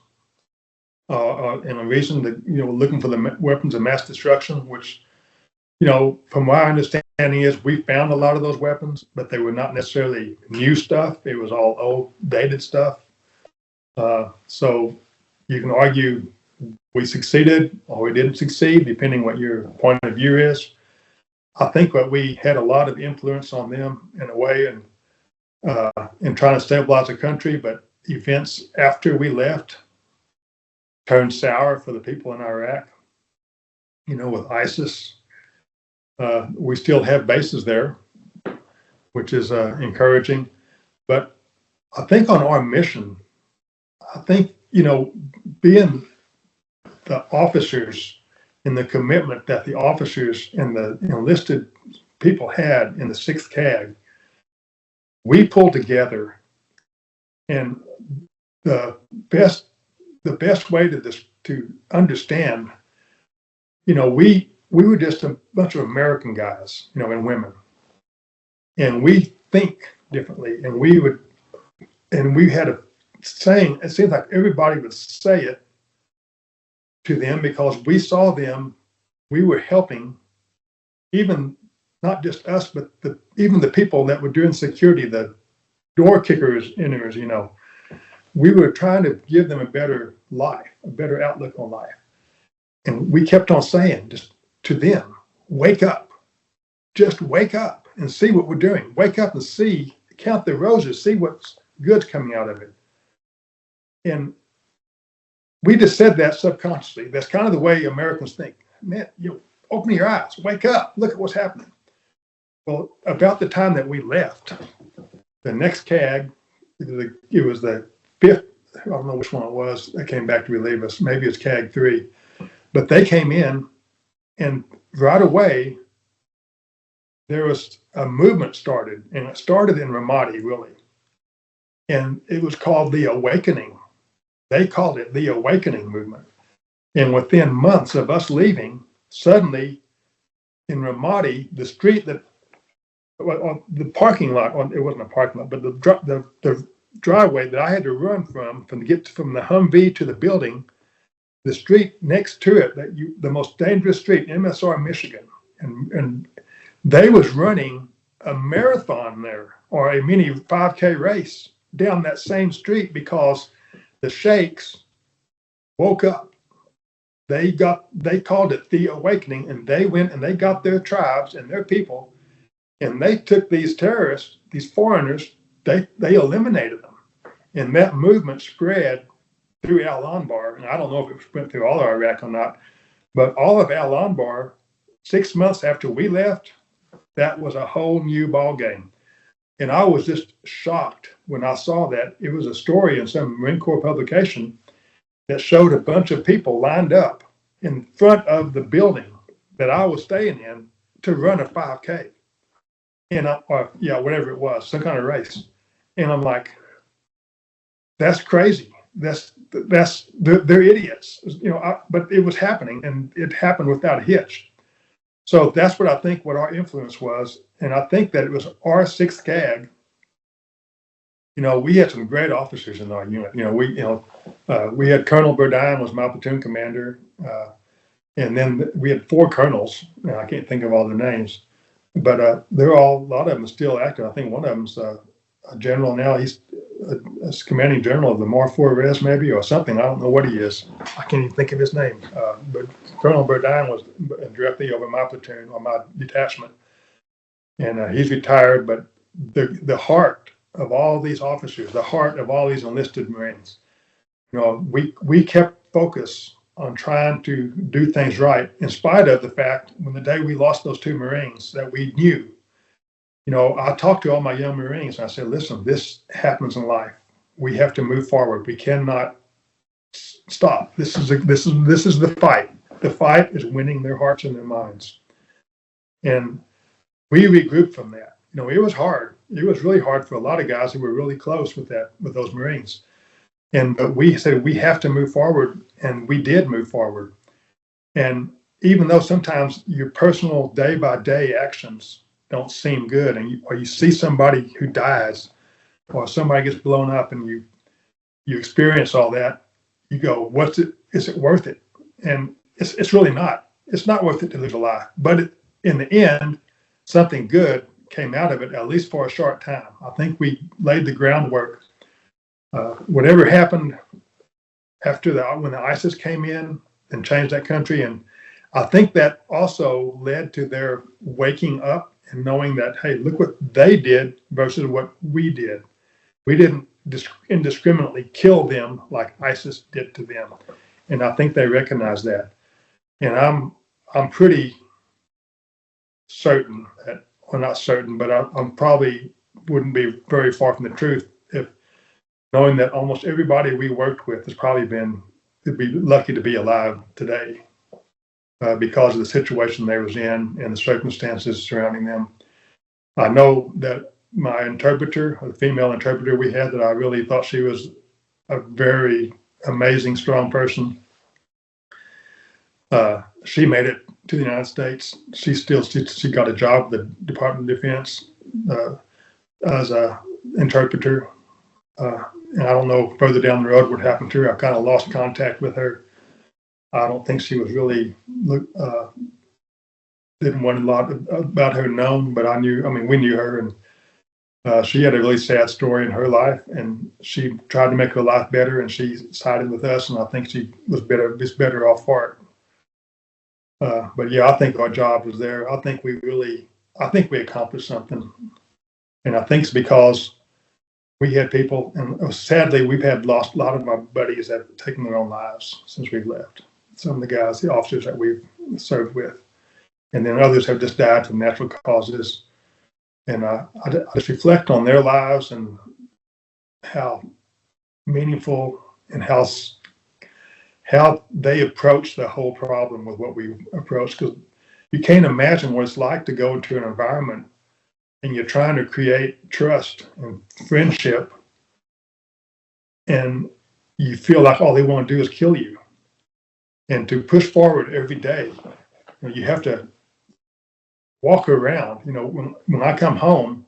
Speaker 1: and a reason that, looking for the weapons of mass destruction, which, from my understanding is we found a lot of those weapons, but they were not necessarily new stuff. It was all old, dated stuff. So you can argue we succeeded or we didn't succeed, depending what your point of view is. I think that we had a lot of influence on them in a way, and in trying to stabilize the country, but events after we left turned sour for the people in Iraq. With ISIS, we still have bases there, which is encouraging. But I think on our mission, I think, being the officers and the commitment that the officers and the enlisted people had in the 6th CAG, we pulled together, and the best way to understand, we were just a bunch of American guys, and women, and we think differently, and we had a saying. It seems like everybody would say it to them because we saw them. We were helping, even not just us, but even the people that were doing security, the door kickers, inners. We were trying to give them a better life, a better outlook on life. And we kept on saying just to them, wake up, just wake up. and see what we're doing. Wake up and see, count the roses, see what's good's coming out of it. And we just said that subconsciously. That's kind of the way Americans think. Man, open your eyes, wake up, look at what's happening. Well, about the time that we left, the next CAG, it was the fifth, I don't know which one it was, that came back to relieve us. Maybe it's CAG 3. But they came in, and right away, there was a movement started, and it started in Ramadi, really. And it was called the Awakening. They called it the Awakening Movement. And within months of us leaving, suddenly in Ramadi, the street that, well, the parking lot, it wasn't a parking lot, but the driveway that I had to run from to get from the Humvee to the building, the street next to it, the most dangerous street, MSR, Michigan, and they was running a marathon there, or a mini 5K race down that same street, because the sheikhs woke up. They called it the Awakening, and they went and they got their tribes and their people, and they took these terrorists, these foreigners, they eliminated them. And that movement spread through Al Anbar, and I don't know if it went through all of Iraq or not, but all of Al Anbar, 6 months after we left, that was a whole new ball game. And I was just shocked when I saw that. It was a story in some Marine Corps publication that showed a bunch of people lined up in front of the building that I was staying in to run a 5K. And whatever it was, some kind of race. And I'm like, that's crazy. They're idiots, but it was happening, and it happened without a hitch. So that's what I think what our influence was. And I think that it was our 6th CAG. We had some great officers in our unit. We had Colonel Burdine was my platoon commander. And then we had 4 colonels. I can't think of all the names, but a lot of them are still active. I think one of them's a general now. He's a commanding general of the MAR-4 Res maybe, or something. I don't know what he is. I can't even think of his name. But Colonel Burdine was directly over my platoon or my detachment. And he's retired, but the heart of all these officers, the heart of all these enlisted Marines, we kept focus on trying to do things right, in spite of the fact when the day we lost those 2 Marines that we knew. I talked to all my young Marines and I said, listen, this happens in life. We have to move forward. We cannot stop. This is the fight. The fight is winning their hearts and their minds. And we regrouped from that. It was hard. It was really hard for a lot of guys who were really close with those Marines. But we said we have to move forward, and we did move forward. And even though sometimes your personal day-by-day actions don't seem good, or you see somebody who dies, or somebody gets blown up, and you experience all that, you go, is it worth it? And it's really not. It's not worth it to lose a life. But in the end, something good came out of it, at least for a short time. I think we laid the groundwork. Whatever happened after when the ISIS came in and changed that country, and I think that also led to their waking up and knowing that, hey, look what they did versus what we did. We didn't indiscriminately kill them like ISIS did to them, and I think they recognize that. And I'm pretty certain that, well, not certain, but I'm probably wouldn't be very far from the truth if knowing that almost everybody we worked with would be lucky to be alive today because of the situation they was in and the circumstances surrounding them. I know that my interpreter, the female interpreter we had, that I really thought she was a very amazing, strong person. She made it to the United States. She got a job with the Department of Defense as an interpreter. And I don't know further down the road what happened to her. I kind of lost contact with her. I don't think she was really didn't want a lot about her known, but we knew her, and she had a really sad story in her life, and she tried to make her life better, and she sided with us, and I think she was better off for it. But yeah, I think our job was there. I think we really I think we accomplished something, and I think it's because we had people, and sadly, we've had lost a lot of my buddies that have taken their own lives since we've left. Some of the guys, the officers that we've served with, and then others have just died from natural causes. And I just reflect on their lives and how meaningful and how they approach the whole problem with what we approach. Because you can't imagine what it's like to go into an environment and you're trying to create trust and friendship, and you feel like all they want to do is kill you. And to push forward every day, you have to walk around. When I come home,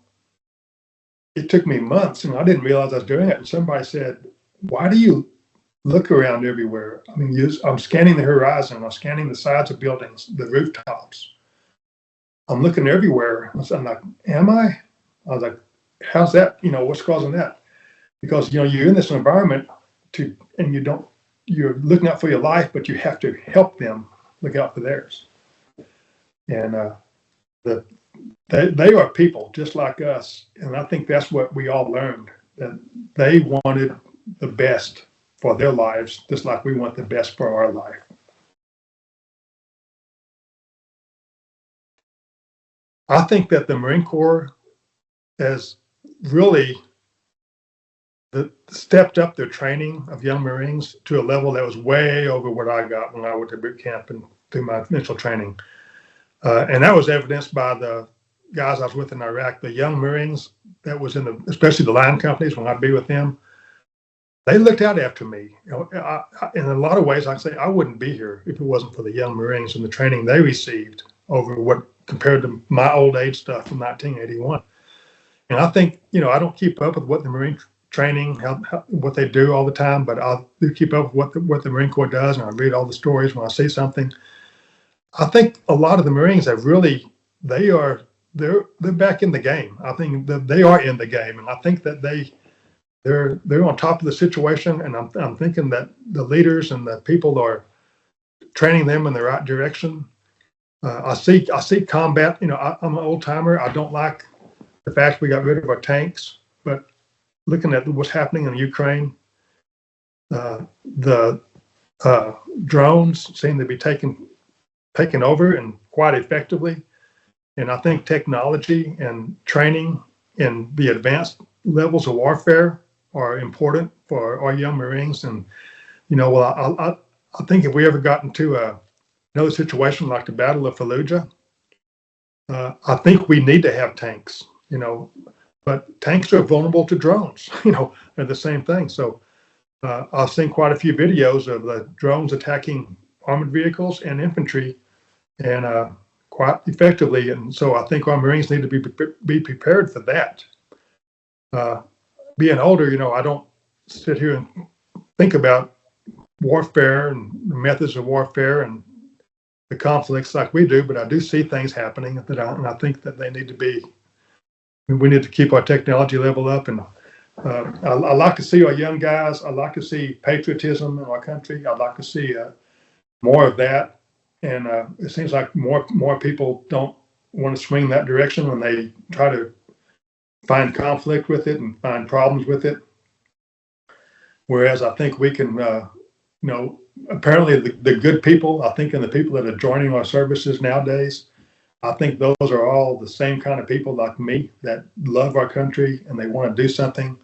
Speaker 1: it took me months, and I didn't realize I was doing it. And somebody said, "Why do you look around everywhere?" I mean, I'm scanning the horizon. I'm scanning the sides of buildings, the rooftops. I'm looking everywhere. I'm like, am I? I was like, how's that? What's causing that? Because, you're in this environment and you're looking out for your life, but you have to help them look out for theirs. And they are people just like us. And I think that's what we all learned, that they wanted the best for their lives, just like we want the best for our life. I think that the Marine Corps has really stepped up their training of young Marines to a level that was way over what I got when I went to boot camp and through my initial training. And that was evidenced by the guys I was with in Iraq, the young Marines that was especially the line companies, when I'd be with them, they looked out after me. In a lot of ways, I'd say I wouldn't be here if it wasn't for the young Marines and the training they received over what compared to my old age stuff from 1981. And I think, I don't keep up with what the Marine training, what they do all the time, but I do keep up with what the Marine Corps does, and I read all the stories when I see something. I think a lot of the Marines have really, they're back in the game. I think that they are in the game, and I think that they're on top of the situation, and I'm thinking that the leaders and the people are training them in the right direction. I see combat. I'm an old timer. I don't like the fact we got rid of our tanks, but looking at what's happening in Ukraine, the drones seem to be taking over and quite effectively. And I think technology and training in the advanced levels of warfare are important for our young Marines. And I think if we ever got into another situation like the Battle of Fallujah, I think we need to have tanks. But tanks are vulnerable to drones. They're the same thing. So I've seen quite a few videos of the drones attacking armored vehicles and infantry, and quite effectively. And so I think our Marines need to be prepared for that. Being older, I don't sit here and think about warfare and the methods of warfare and the conflicts like we do, but I do see things happening and I think that they need to be. We need to keep our technology level up, and I like to see our young guys. I like to see patriotism in our country. I'd like to see more of that, and it seems like more people don't want to swing that direction when they try to find conflict with it and find problems with it. Whereas I think we can, apparently the good people, I think, and the people that are joining our services nowadays, I think those are all the same kind of people like me that love our country and they want to do something.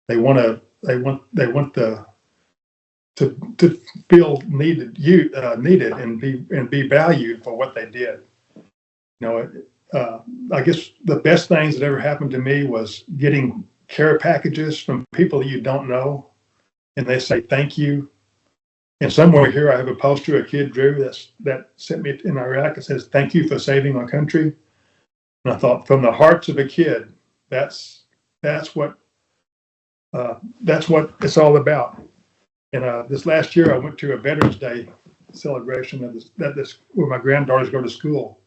Speaker 1: They want to feel needed and be valued for what they did. I guess the best things that ever happened to me was getting care packages from people that you don't know, and they say thank you. And somewhere here, I have a poster a kid drew that sent me in Iraq. It says, "Thank you for saving our country." And I thought, from the hearts of a kid, that's what it's all about. And this last year, I went to a Veterans Day celebration of this where my granddaughters go to school,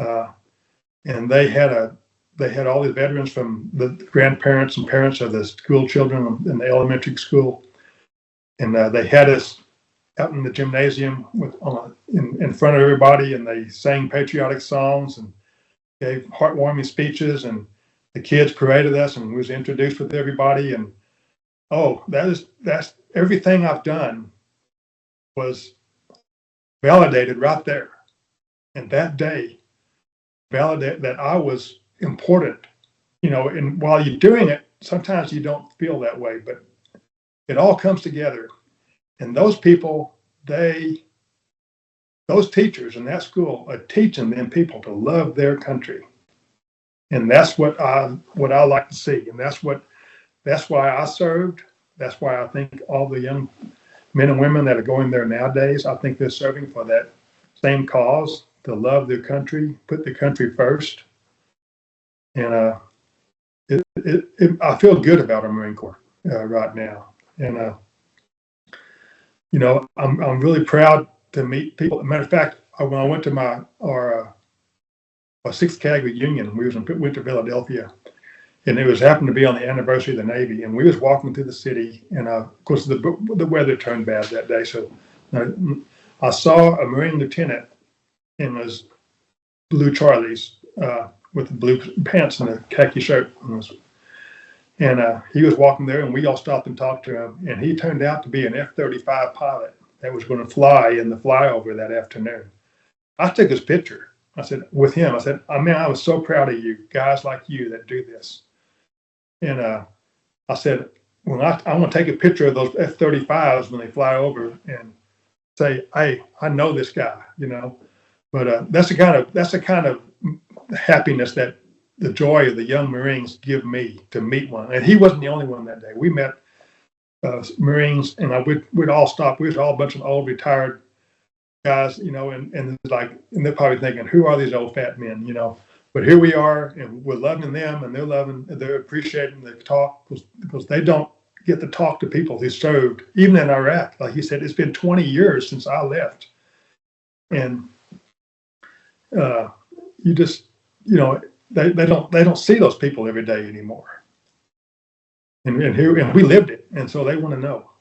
Speaker 1: and they had all the veterans from the grandparents and parents of the school children in the elementary school. And they had us out in the gymnasium in front of everybody, and they sang patriotic songs, and gave heartwarming speeches, and the kids paraded us and was introduced with everybody. And oh, that's everything I've done was validated right there. And that day, validate that I was important. And while you're doing it, sometimes you don't feel that way, but it all comes together. And those people, those teachers in that school are teaching them people to love their country. And that's what I like to see. And that's why I served. That's why I think all the young men and women that are going there nowadays, I think they're serving for that same cause, to love their country, put the country first. And I feel good about our Marine Corps right now. And I'm really proud to meet people. As a matter of fact, when I went to our 6th CAG reunion, went to Philadelphia, and it happened to be on the anniversary of the Navy, and we was walking through the city, and of course the weather turned bad that day, so I saw a Marine lieutenant in his blue Charlies with the blue pants and a khaki shirt, and he was walking there, and we all stopped and talked to him, and he turned out to be an F-35 pilot that was going to fly in the flyover that afternoon. I took his picture. I said, with him, I said, I was so proud of you, guys like you that do this. And I said, well, I want to take a picture of those F-35s when they fly over and say, hey, I know this guy, But that's the kind of happiness that the joy of the young Marines give me to meet one. And he wasn't the only one that day. We met Marines, and we'd all stop. We was all a bunch of old retired guys, and they're probably thinking, who are these old fat men, But here we are, and we're loving them, and they're appreciating the talk because they don't get to talk to people who served, even in Iraq. Like he said, it's been 20 years since I left, and you just, they don't see those people every day anymore, and we lived it, and so they want to know.